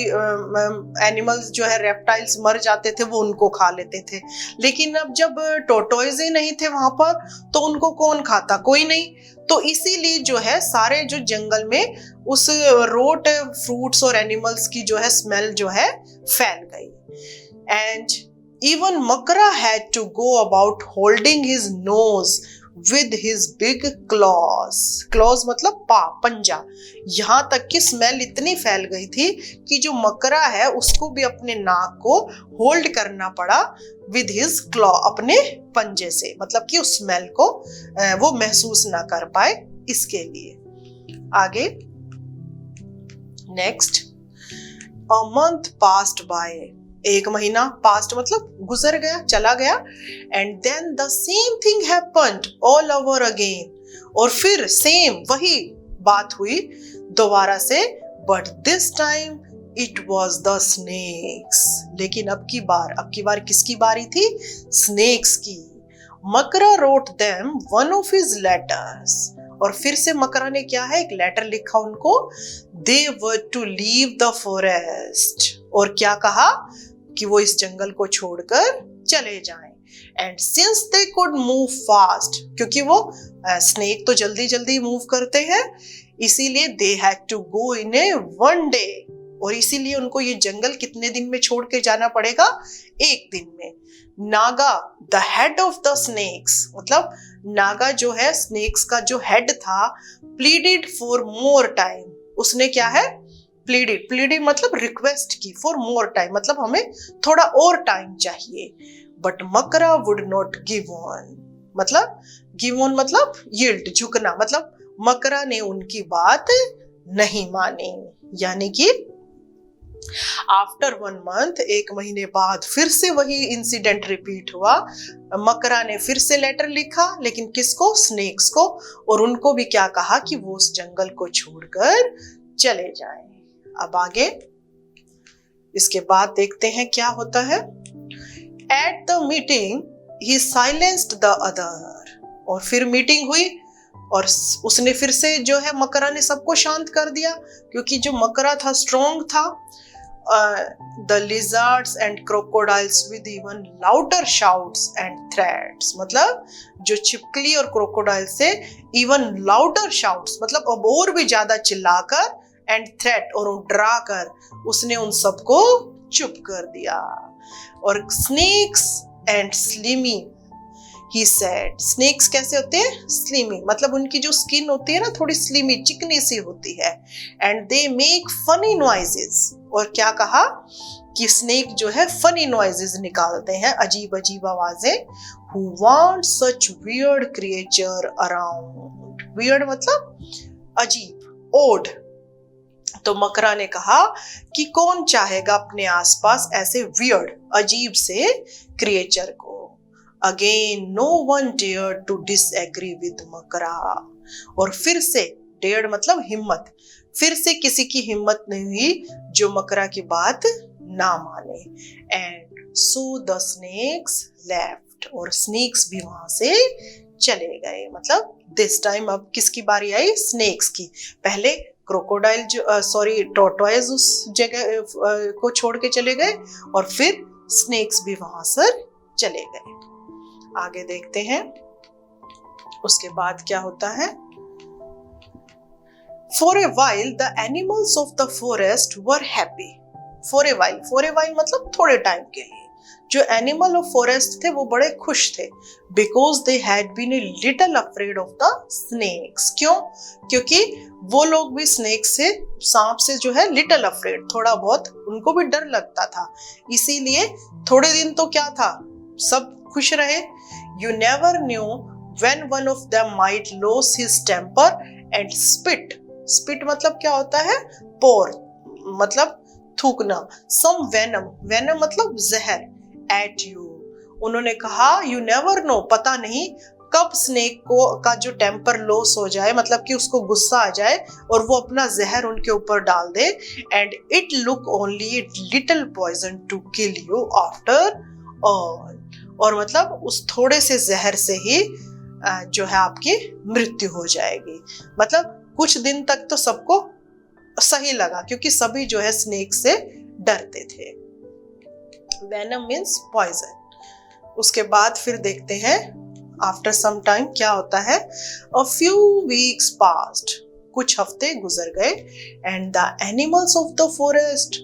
एनिमल्स जो है रेप्टाइल्स मर जाते थे वो उनको खा लेते थे. लेकिन अब जब टॉर्टोइज ही नहीं थे वहां पर तो उनको कौन खाता? कोई नहीं. तो इसीलिए जो है सारे जो जंगल में उस रोट फ्रूट्स और एनिमल्स की जो है स्मेल जो है फैल गई. And even Makara had to go about holding his nose with his big claws. claws मतलब पंजा. यहां तक कि स्मेल इतनी फैल गई थी कि जो मकरा है उसको भी अपने नाक को होल्ड करना पड़ा with his claw, अपने पंजे से, मतलब कि उस स्मेल को वो महसूस ना कर पाए, इसके लिए. आगे next. a month passed by. एक महीना, पास्ट मतलब गुजर गया, चला गया. And then the same thing happened all over again. और फिर सेम वही बात हुई दोबारा से. But this time it was the snakes. लेकिन अब की बार किसकी बारी थी? स्नेक्स की. Makara wrote them one of his letters. और फिर से मकरा ने क्या है, एक लेटर लिखा उनको. दे वर टू लीव द फॉरेस्ट. और क्या कहा कि वो इस जंगल को छोड़कर चले जाएं. And since they could move fast, क्योंकि वो स्नेक तो जल्दी जल्दी मूव करते हैं, इसीलिए they had to go in a one day. और इसीलिए उनको ये जंगल कितने दिन में छोड़ के जाना पड़ेगा? एक दिन में. Naga the head of the snakes, मतलब नागा जो है स्नेक्स का जो हेड था, प्लीडेड फॉर मोर टाइम. उसने क्या है? प्लीडेड मतलब रिक्वेस्ट की. फॉर मोर टाइम मतलब हमें थोड़ा और टाइम चाहिए. बट मकरा वुड नॉट गिव ऑन. मतलब गिव ऑन मतलब यील्ड, झुकना. मतलब मकरा ने उनकी बात नहीं मानी. यानी कि आफ्टर 1 month, एक महीने बाद फिर से वही इंसिडेंट रिपीट हुआ. मकरा ने फिर से लेटर लिखा, लेकिन किसको? स्नेक्स को. और उनको भी क्या कहा कि वो उस जंगल को छोड़कर चले जाएं. अब आगे इसके बाद देखते हैं क्या होता है. At the meeting he silenced the other. और फिर मीटिंग हुई और उसने फिर से जो है मकरा ने सबको शांत कर दिया, क्योंकि जो मकरा था स्ट्रॉन्ग था. The lizards and crocodiles with even louder shouts and threats. मतलब जो छिपकली और क्रोकोडाइल से इवन लाउडर शाउट्स, मतलब अब और भी ज्यादा चिल्लाकर, एंड थ्रेट और डरा कर उसने उन सबको चुप कर दिया. और snakes and slimy he said. Snakes कैसे होते हैं? स्लिमी मतलब उनकी जो स्किन होती है ना थोड़ी स्लिमी, चिकनी सी होती है. And they make funny noises. और क्या कहा कि स्नेक जो है फनी नॉइजेस निकालते हैं, अजीब अजीब आवाजें. Who want such weird creature around. Weird मतलब अजीब, ओड. तो मकरा ने कहा कि कौन चाहेगा अपने आसपास ऐसे वियर्ड, अजीब से क्रिएचर को. Again no one dare to disagree with Makara. और फिर से डेयर मतलब हिम्मत, फिर से किसी की हिम्मत नहीं हुई जो मकरा की बात ना माने. And so the snakes left. और स्नेक्स भी वहां से चले गए, मतलब दिस टाइम अब किसकी बारी आई? स्नेक्स की। पहले क्रोकोडाइल टॉर्टोइज उस जगह को छोड़ के चले गए और फिर स्नेक्स भी वहां से चले गए। आगे देखते हैं उसके बाद क्या होता है। For a while the animals of the forest were happy. For a while मतलब थोड़े टाइम के लिए जो एनिमल ऑफ फॉरेस्ट थे वो बड़े खुश थे, because they had been a little afraid of the snakes. क्यों? क्योंकि वो लोग भी स्नेक से, सांप से जो है लिटिल अफ्रेड, थोड़ा बहुत उनको भी डर लगता था, इसीलिए थोड़े दिन तो क्या था, सब खुश रहे। You never knew when one of them might lose his temper and spit. Spit मतलब क्या होता है? पोर मतलब थूकना। सम वेनम मतलब जहर, एट यू। उन्होंने कहा यू नेवर नो, पता नहीं कब स्नेक का जो टेम्पर लॉस हो जाए, मतलब कि उसको गुस्सा आ जाए और वो अपना जहर उनके ऊपर डाल दे। And it look only a little poison to kill you after all. और मतलब उस थोड़े से जहर से ही जो है आपकी मृत्यु हो जाएगी। मतलब कुछ दिन तक तो सबको सही लगा क्योंकि सभी जो है स्नेक से डरते थे। Venom means poison. उसके बाद फिर देखते हैं आफ्टर सम टाइम क्या होता है। अ फ्यू वीक्स पास्ड, कुछ हफ्ते गुजर गए। And the animals of the forest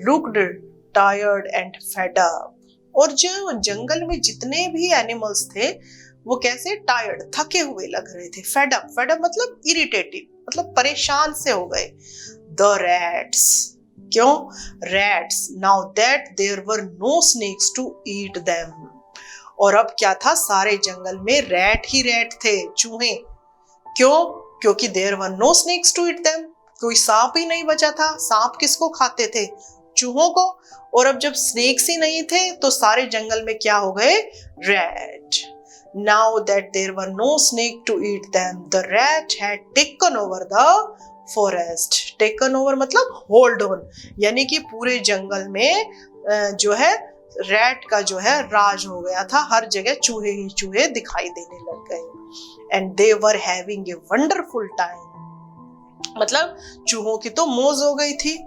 looked tired and fed up. और जो जंगल में जितने भी एनिमल्स थे वो कैसे? टायर्ड, थके हुए लग रहे थे। फेड अप मतलब इरिटेटेड, मतलब परेशान से हो गए। द रैट्स, क्यों? Rats, now that there were no snakes to eat them. और अब क्या था? सारे जंगल में रैट ही रैट थे, चूहे। क्यों? क्योंकि there were no snakes to eat them, कोई सांप ही नहीं बचा था। सांप किसको खाते थे? चूहों को। और अब जब स्नेक्स ही नहीं थे तो सारे जंगल में क्या हो गए? Rat. Now that there were no snake to eat them, the rat had taken over the forest. Taken over मतलब hold on, यानी कि पूरे जंगल में जो है रैट का जो है राज हो गया था। हर जगह चूहे ही चूहे दिखाई देने लग गए। And they were having a wonderful time. मतलब चूहों की तो मौज हो गई थी।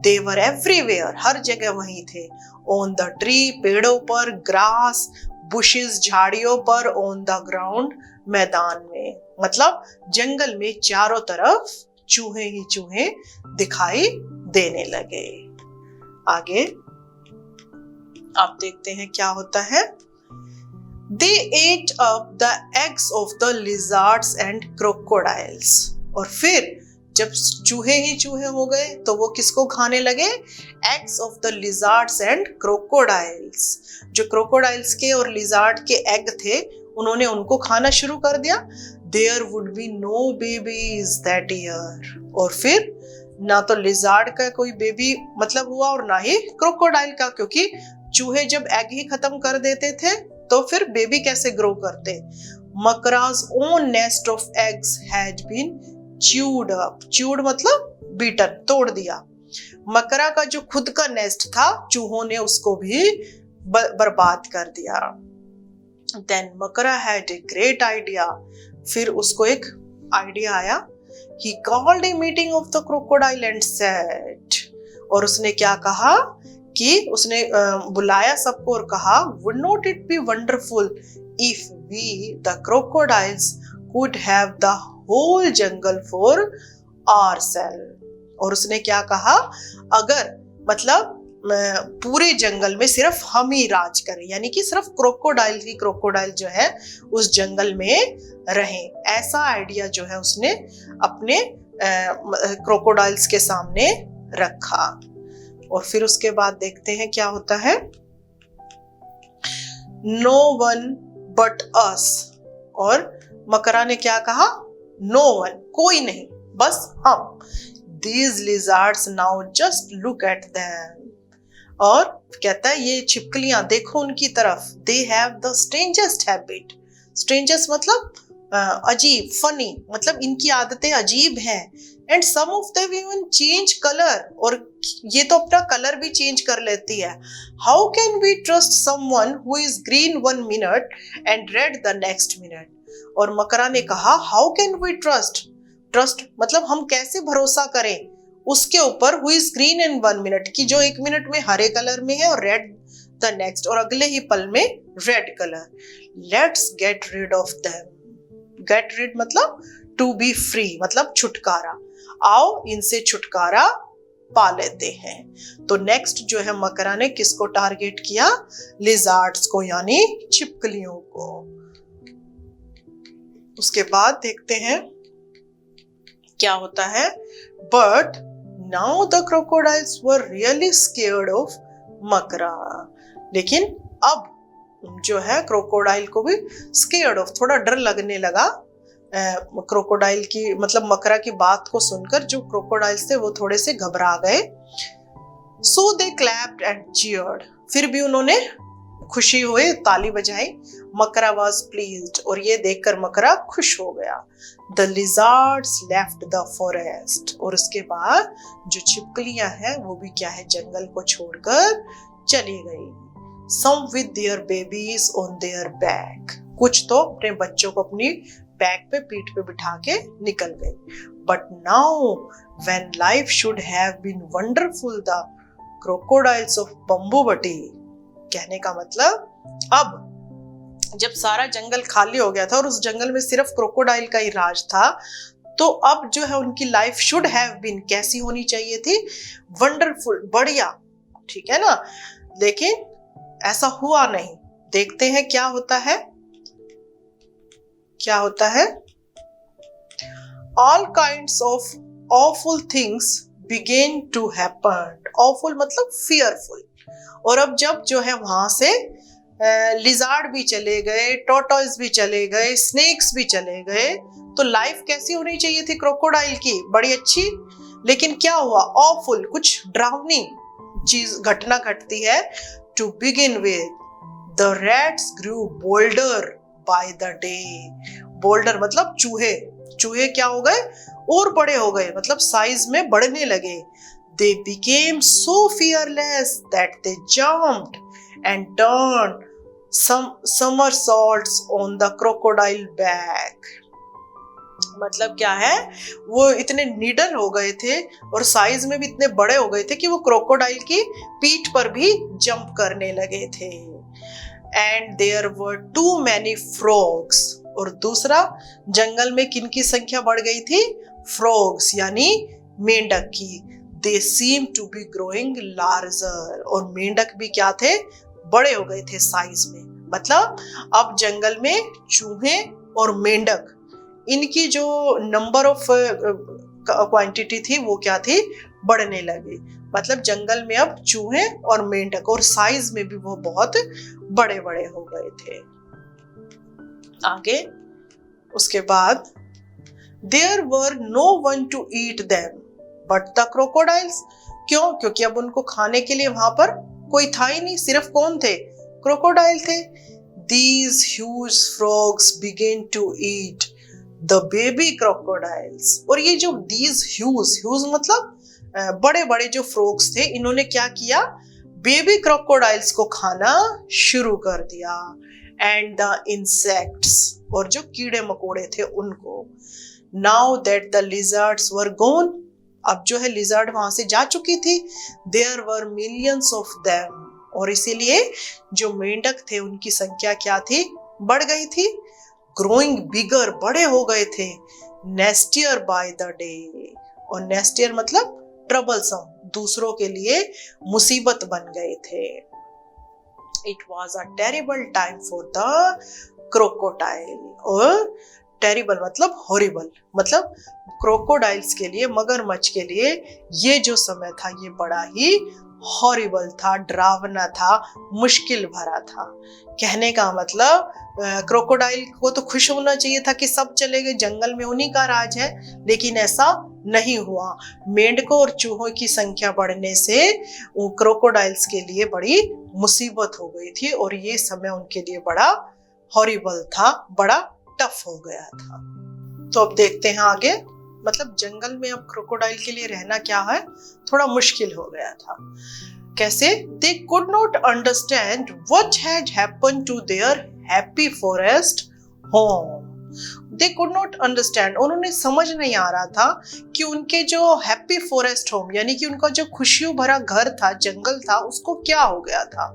They were everywhere, हर जगह वहीं थे। On the tree, पेड़ों पर, ग्रास, बुशेस, झाड़ियों पर, ऑन द ग्राउंड, मैदान में। मतलब जंगल में चारों तरफ चूहे ही चूहे दिखाई देने लगे। आगे आप देखते हैं क्या होता है। They ate up the eggs of the lizards and crocodiles. और फिर जब चूहे ही चूहे हो गए तो वो किसको खाने लगे? Eggs of the lizards and crocodiles. जो क्रोकोडाइल्स के और लिजार्ड के एग थे उन्होंने उनको खाना शुरू कर दिया। There would be no babies that year. और फिर ना तो लिजार्ड का कोई बेबी मतलब हुआ और ना ही क्रोकोडाइल का, क्योंकि चूहे जब एग ही खत्म कर देते थे तो फिर बेबी कैसे ग्रो करते। Makara's own nest of eggs had been chewed up. Chewed मतलब बीटन, तोड़ दिया। मकरा का जो खुद का नेस्ट था चूहों ने उसको भी बर्बाद कर दिया। देन मकरा हैड ए ग्रेट आइडिया। फिर उसको एक आइडिया आया। He called a meeting of the crocodile and said. और उसने क्या कहा कि उसने बुलाया सबको और कहा, would not it be wonderful if we the crocodiles could have the whole jungle for ourself. और उसने क्या कहा, अगर मतलब पूरे जंगल में सिर्फ हम ही राज करें, यानी कि सिर्फ क्रोकोडाइल जो है उस जंगल में रहें, ऐसा आइडिया जो है उसने अपने क्रोकोडाइल्स के सामने रखा। और फिर उसके बाद देखते हैं क्या होता है। नो वन बट अस। और मकरा ने क्या कहा? नो वन, कोई नहीं, बस हम। These lizards now just look at them. और कहता है ये छिपकलियां देखो उनकी तरफ। They have the strangest habit. Strangest मतलब अजीब, funny, मतलब इनकी आदतें अजीब हैं। And some of them even change color. और ये तो अपना कलर भी चेंज कर लेती है। How can we trust someone who is green one minute and red the next minute? और मकरा ने कहा, how can we trust, trust मतलब हम कैसे भरोसा करें उसके ऊपर, who is green in 1 minute, की जो 1 मिनट में हरे कलर में है और रेड द नेक्स्ट, और अगले ही पल में red colour. Let's get rid of them. Get rid मतलब टू बी फ्री, मतलब छुटकारा। आओ इनसे छुटकारा पा लेते हैं। तो नेक्स्ट जो है मकरा ने किसको टारगेट किया, लिजार्ड्स को, यानी छिपकलियों को। उसके बाद देखते हैं क्या होता है। But now the crocodiles were really scared of Makara. लेकिन अब जो है क्रोकोडाइल को भी स्केयर्ड ऑफ, थोड़ा डर लगने लगा क्रोकोडाइल की, मतलब मकरा की बात को सुनकर जो क्रोकोडाइल्स थे वो थोड़े से घबरा गए। सो दे क्लैप्ड एंड चीयर्ड, फिर भी उन्होंने खुशी हुए, ताली बजाई। मकरा वाज प्लीज्ड, और ये देखकर मकरा खुश हो गया। The lizards left the forest, और उसके बाद जो छिपकलियां हैं वो भी क्या है, जंगल को छोड़कर चली गई। Some with their babies on their back, कुछ तो अपने बच्चों को अपनी बैक पे, पीठ पे बिठा के निकल गई। But now when life should have been wonderful the crocodiles of Bambubati, कहने का मतलब अब जब सारा जंगल खाली हो गया था और उस जंगल में सिर्फ क्रोकोडाइल का ही राज था, तो अब जो है उनकी लाइफ शुड हैव बीन कैसी होनी चाहिए थी, वंडरफुल, बढ़िया, ठीक है ना। लेकिन ऐसा हुआ नहीं। देखते हैं क्या होता है, क्या होता है। All kinds of awful things began to happen. Awful मतलब फियरफुल। और अब जब जो है वहां से लिजार्ड भी चले गए, टॉर्टोइस भी चले गए, स्नेक्स भी चले गए, तो लाइफ कैसी होनी चाहिए थी क्रोकोडाइल की, बड़ी अच्छी। लेकिन क्या हुआ, ऑफुल, कुछ डरावनी चीज घटना घटती है। To begin with the rats grew bolder by the day. Bolder मतलब चूहे, चूहे क्या हो गए, और बड़े हो गए, मतलब साइज में बढ़ने लगे। They became so fearless that they jumped and turned some somersaults on the crocodile back. मतलब क्या है, वो इतने निडर हो गए थे और साइज में भी इतने बड़े हो गए थे कि वो क्रोकोडाइल की पीठ पर भी जंप करने लगे थे। And there were too many frogs. और दूसरा, जंगल में किनकी संख्या बढ़ गई थी, फ्रॉग्स यानी मेंढक की। They seemed to be growing larger. और मेंढक भी क्या थे, बड़े हो गए थे साइज में। मतलब अब जंगल में चूहे और मेंढक, इनकी जो नंबर ऑफ क्वांटिटी थी वो क्या थी, बढ़ने लगी। मतलब जंगल में अब चूहे और मेंढक, और साइज में भी वो बहुत बड़े बड़े हो गए थे। आगे उसके बाद there were no one to eat them but the crocodiles. क्यों, क्योंकि अब उनको खाने के लिए वहां पर कोई था ही नहीं, सिर्फ कौन थे, क्रोकोडाइल थे। These huge frogs began to eat the baby crocodiles. और ये जो these huge मतलब बड़े बड़े जो फ्रॉग्स थे, इन्होंने क्या किया, बेबी क्रोकोडाइल्स को खाना शुरू कर दिया। एंड द इंसेक्ट्स, और जो कीड़े मकोड़े थे उनको। Now that the lizards were gone, अब जो है लिजर्ड वहां से जा चुकी थी। There were millions of them, और इसीलिए जो मेंढक थे उनकी संख्या क्या थी, बढ़ गई थी। ग्रोइंग बिगर, बड़े हो गए थे। नेस्टियर बाय द डे, और नेस्टियर मतलब ट्रबलसम, दूसरों के लिए मुसीबत बन गए थे। It was a terrible time for the crocodile. और टेरिबल मतलब हॉरिबल, मतलब क्रोकोडाइल्स के लिए, मगरमच्छ के लिए ये जो समय था ये बड़ा ही हॉरिबल था, डरावना था, मुश्किल भरा था। कहने का मतलब क्रोकोडाइल को तो खुश होना चाहिए था कि सब चले गए, जंगल में उन्हीं का राज है, लेकिन ऐसा नहीं हुआ। मेंढकों और चूहों की संख्या बढ़ने से क्रोकोडाइल्स के लिए बड़ी मुसीबत हो गई थी, और ये समय उनके लिए बड़ा हॉरिबल था, बड़ा टफ हो गया था। तो अब देखते हैं आगे, मतलब जंगल में अब क्रोकोडाइल के लिए रहना क्या है, थोड़ा मुश्किल हो गया था। कैसे? They could not understand what had happened to their happy forest home. They could not understand, उन्होंने समझ नहीं आ रहा था कि उनके जो हैप्पी फॉरेस्ट होम यानी कि उनका जो खुशियों भरा घर था, जंगल था, उसको क्या हो गया था।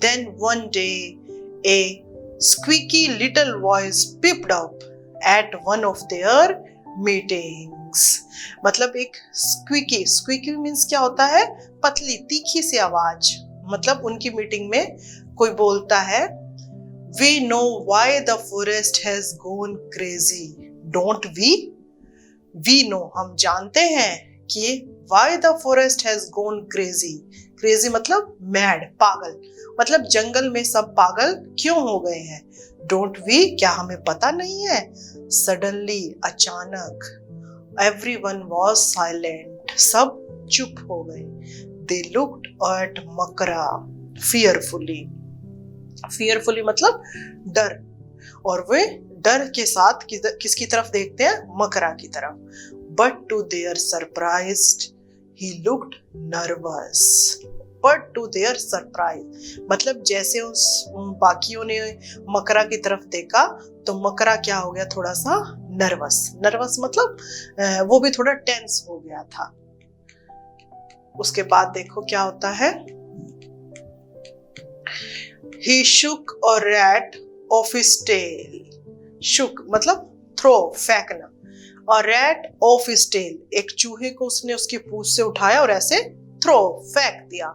Then one day a squeaky little voice piped up at one of their meetings. मतलब एक स्क्वीकी, स्क्वीकी मीन्स क्या होता है, पतली तीखी सी आवाज। मतलब उनकी मीटिंग में कोई बोलता है, We know why the forest has gone crazy, don't we? We know, हम जानते हैं कि why the forest has gone crazy. Crazy मतलब mad, पागल। मतलब जंगल में सब पागल क्यों हो गए हैं। Don't we, क्या हमें पता नहीं है। Suddenly, अचानक, everyone was silent, सब चुप हो गए। They looked at मकरा fearfully. फियरफुली मतलब डर, और वे डर के साथ किसकी तरफ देखते हैं, मकरा की तरफ। But to their surprised he looked nervous. But to their surprise मतलब जैसे उस बाकियों ने मकरा की तरफ देखा तो मकरा क्या हो गया, थोड़ा सा नर्वस। नर्वस मतलब वो भी थोड़ा टेंस हो गया था। उसके बाद देखो क्या होता है, He shook a rat off his tail. Shook मतलब throw, फेंकना। A rat off his tail, एक चूहे को उसने उसकी पूंछ से उठाया और ऐसे throw, फेंक दिया।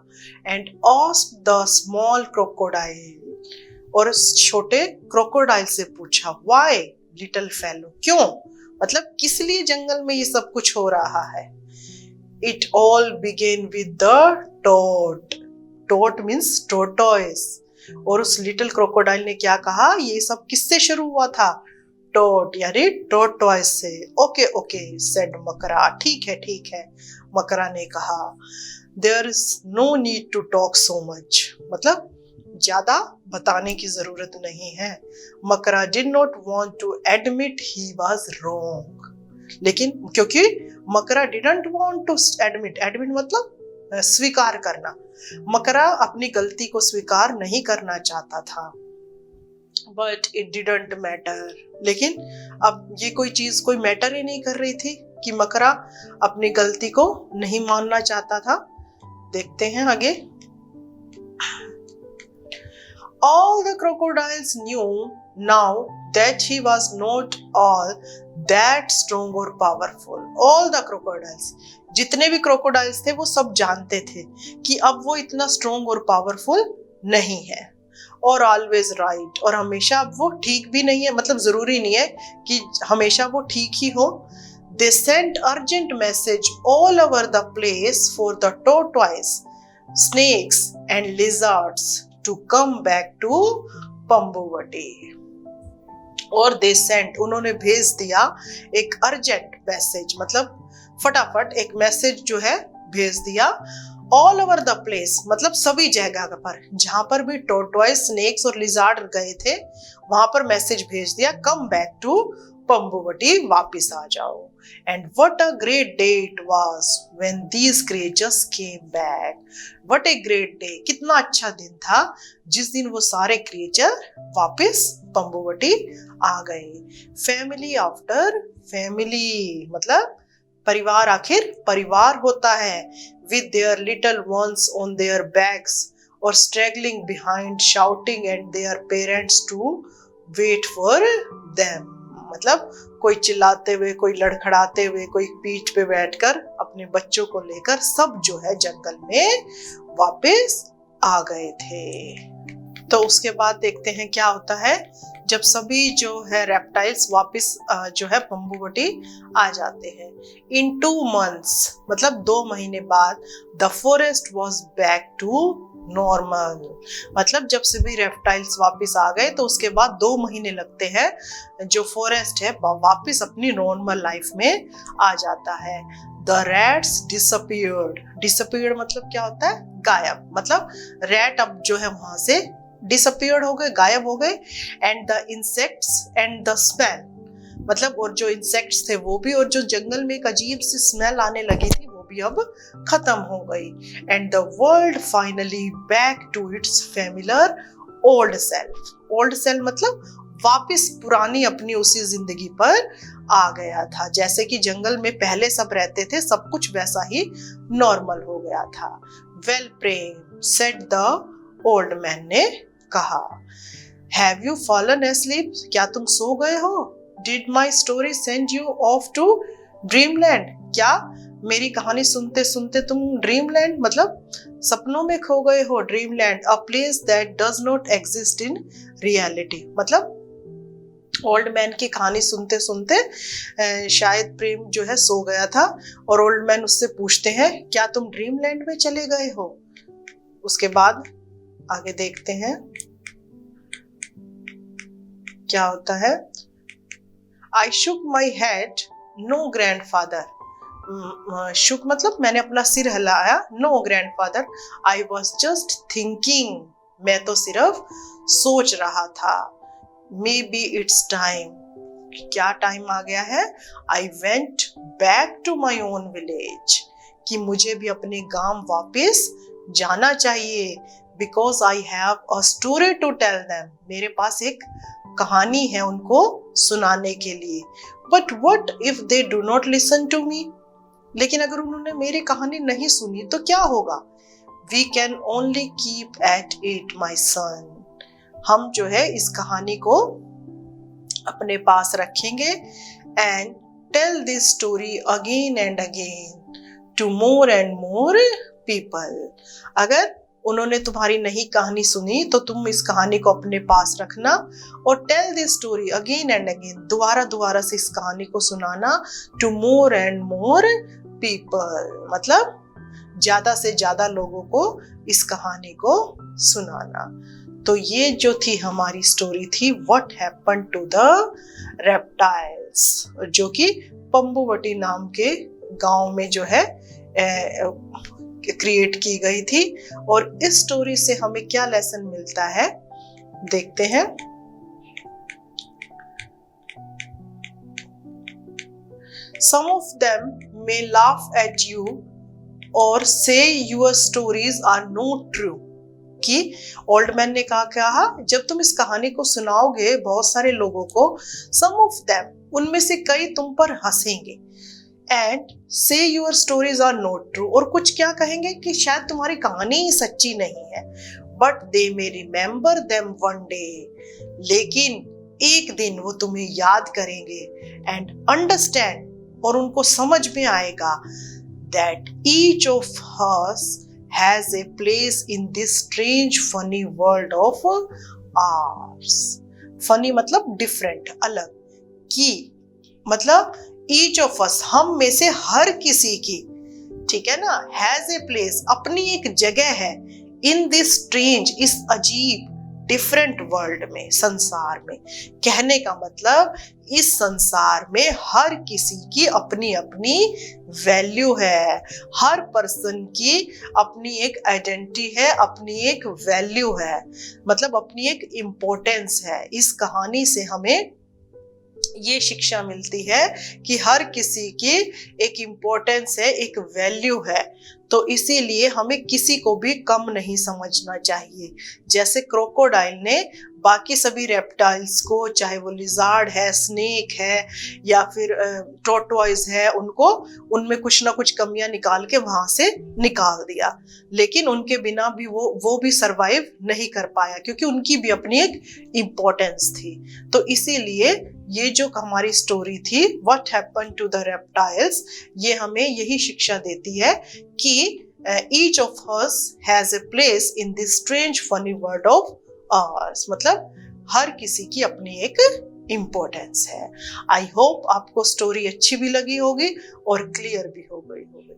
And asked the small crocodile, और उस छोटे क्रोकोडाइल से पूछा, Why, little fellow, क्यों, मतलब किस लिए जंगल में ये सब कुछ हो रहा है। It all began with the toad. Toad means tortoise. और उस लिटिल क्रोकोडाइल ने क्या कहा, ये सब किससे शुरू हुआ था, टोट यानी टोर्टोइस से। ओके ओके सेड मकरा, ठीक है मकरा ने कहा। There is no need to talk so much, मतलब ज्यादा बताने की जरूरत नहीं है। Makara did not want to admit he was wrong, लेकिन क्योंकि Makara didn't want to admit, admit मतलब स्वीकार करना, मकरा अपनी गलती को स्वीकार नहीं करना चाहता था। बट इट डिडंट मैटर, लेकिन अब ये कोई चीज कोई मैटर ही नहीं कर रही थी कि मकरा अपनी गलती को नहीं मानना चाहता था। देखते हैं आगे। All the crocodiles knew now that he was not all that strong or powerful. All the crocodiles, जितने भी क्रोकोडाइल्स थे वो सब जानते थे कि अब वो इतना स्ट्रॉन्ग और पावरफुल नहीं है। और ऑलवेज राइट, और हमेशा अब वो ठीक भी नहीं है, मतलब जरूरी नहीं है कि हमेशा वो ठीक ही हो। They sent urgent message all over the place for the tortoise, snakes and lizards to come back to पंबुवटी। और they sent, उन्होंने भेज दिया एक अर्जेंट मैसेज, मतलब फटाफट एक मैसेज जो है भेज दिया। ऑल ओवर द प्लेस मतलब सभी जगह पर जहां पर भी टोर्टोइस, स्नेक्स और लिजार्ड गए थे वहां पर मैसेज भेज दिया, कम बैक टू पंबुवटी, वापिस आ जाओ। And what a great day it was when these creatures came back. What a great day, कितना अच्छा दिन था जिस दिन वो सारे क्रिएचर वापिस पंबुवटी आ गए। फैमिली आफ्टर फैमिली मतलब परिवार आखिर परिवार होता है। with their little ones on their backs or straggling behind shouting at their parents to wait for them, मतलब कोई चिल्लाते हुए, कोई लड़खड़ाते हुए, कोई पीठ पे बैठकर अपने बच्चों को लेकर सब जो है जंगल में वापस आ गए थे। तो उसके बाद देखते हैं क्या होता है जब सभी जो है रेप्टाइल्स वापस जो है पंबुवटी आ जाते हैं। इन 2 months मतलब 2 महीने बाद the forest was back to normal, मतलब जब सभी रेप्टाइल्स वापस आ गए तो उसके बाद 2 महीने लगते हैं जो फॉरेस्ट है वापस अपनी नॉर्मल लाइफ में आ जाता है। द रैट्स डिसअपीयर्ड, डिसअपीयर्ड मतलब क्या होता है, गायब, मतलब रैट अब जो है वहां से डिसअपीयर्ड हो गए, गायब हो गए। And the insects and the smell, मतलब और जो इंसेक्ट्स थे वो भी, और जो जंगल में एक अजीब सी स्मेल आने लगी थी वो भी अब खत्म हो गई। And the world finally back to its familiar old self. Old self मतलब वापस पुरानी अपनी उसी जिंदगी पर आ गया था। जैसे कि जंगल में पहले सब रहते थे, सब कुछ वैसा ही नॉर्मल हो गया था। Well Prem, said the old man ने कहा। हैव यू फॉलन एस्लीप, क्या तुम सो गए हो? Did my story send you off to dreamland, क्या मेरी कहानी सुनते सुनते तुम ड्रीमलैंड मतलब सपनों में खो गए हो? Dreamland, a place that does not exist in reality. मतलब ओल्ड मैन की कहानी सुनते सुनते शायद प्रेम जो है सो गया था, और ओल्ड मैन उससे पूछते हैं क्या तुम ड्रीमलैंड में चले गए हो? उसके बाद आगे देखते हैं क्या होता है। I shook my head, no grandfather. Shook मतलब मैंने अपना सिर हिलाया, no grandfather, I was just thinking, मैं तो सिर्फ सोच रहा था। मे बी इट्स टाइम, क्या टाइम आ गया है? I went back to my own village, कि मुझे भी अपने गांव वापस जाना चाहिए। Because I have a story to tell them, मेरे पास एक कहानी है उनको सुनाने के लिए। But what if they do not listen to me, लेकिन अगर उन्होंने मेरी कहानी नहीं सुनी तो क्या होगा? We can only keep at it my son, हम जो है इस कहानी को अपने पास रखेंगे। And tell this story again and again to more and more people. अगर उन्होंने तुम्हारी नहीं कहानी सुनी तो तुम इस कहानी को अपने पास रखना और tell this story again and again, दोबारा दोबारा से इस कहानी को सुनाना to more and more people, मतलब ज्यादा से ज्यादा लोगों को इस कहानी को सुनाना। तो ये जो थी हमारी स्टोरी थी what happened to the reptiles, जो कि पंबुवटी नाम के गांव में जो है क्रिएट की गई थी। और इस स्टोरी से हमें क्या लेसन मिलता है देखते हैं। Some of them may laugh at you or say your stories are not true, कि ओल्ड मैन ने कहा जब तुम इस कहानी को सुनाओगे बहुत सारे लोगों को, some of them, उनमें से कई तुम पर हंसेंगे, and say your stories are not true, और कुछ क्या कहेंगे कि शायद तुम्हारी कहानी ही सच्ची नहीं है, but they may remember them one day, लेकिन एक दिन वो तुम्हें याद करेंगे, and understand, और उनको समझ में आएगा that each of us has a place in this strange funny world of ours। funny मतलब different, अलग, की मतलब each of us, हम में से हर किसी की, ठीक है ना, has a place, अपनी एक जगह है, in this strange, इस अजीब डिफरेंट वर्ल्ड में, संसार में। कहने का मतलब इस संसार में हर किसी की अपनी अपनी वैल्यू है, हर पर्सन की अपनी एक आइडेंटिटी है, अपनी एक वैल्यू है, मतलब अपनी एक इम्पोर्टेंस है। इस कहानी से हमें ये शिक्षा मिलती है कि हर किसी की एक इम्पोर्टेंस है, एक वैल्यू है, तो इसीलिए हमें किसी को भी कम नहीं समझना चाहिए। जैसे क्रोकोडाइल ने बाकी सभी रेप्टाइल्स को, चाहे वो लिजार्ड है, स्नेक है या फिर टॉर्टोइज है, उनको उनमें कुछ ना कुछ कमियां निकाल के वहां से निकाल दिया, लेकिन उनके बिना भी वो भी सरवाइव नहीं कर पाया, क्योंकि उनकी भी अपनी एक इम्पोर्टेंस थी। तो इसीलिए ये जो हमारी स्टोरी थी what happened to the reptiles, ये हमें यही शिक्षा देती है कि each of us has a place in this strange funny world of ours, मतलब हर किसी की अपनी एक इम्पोर्टेंस है। आई होप आपको स्टोरी अच्छी भी लगी होगी और क्लियर भी हो गई होगी।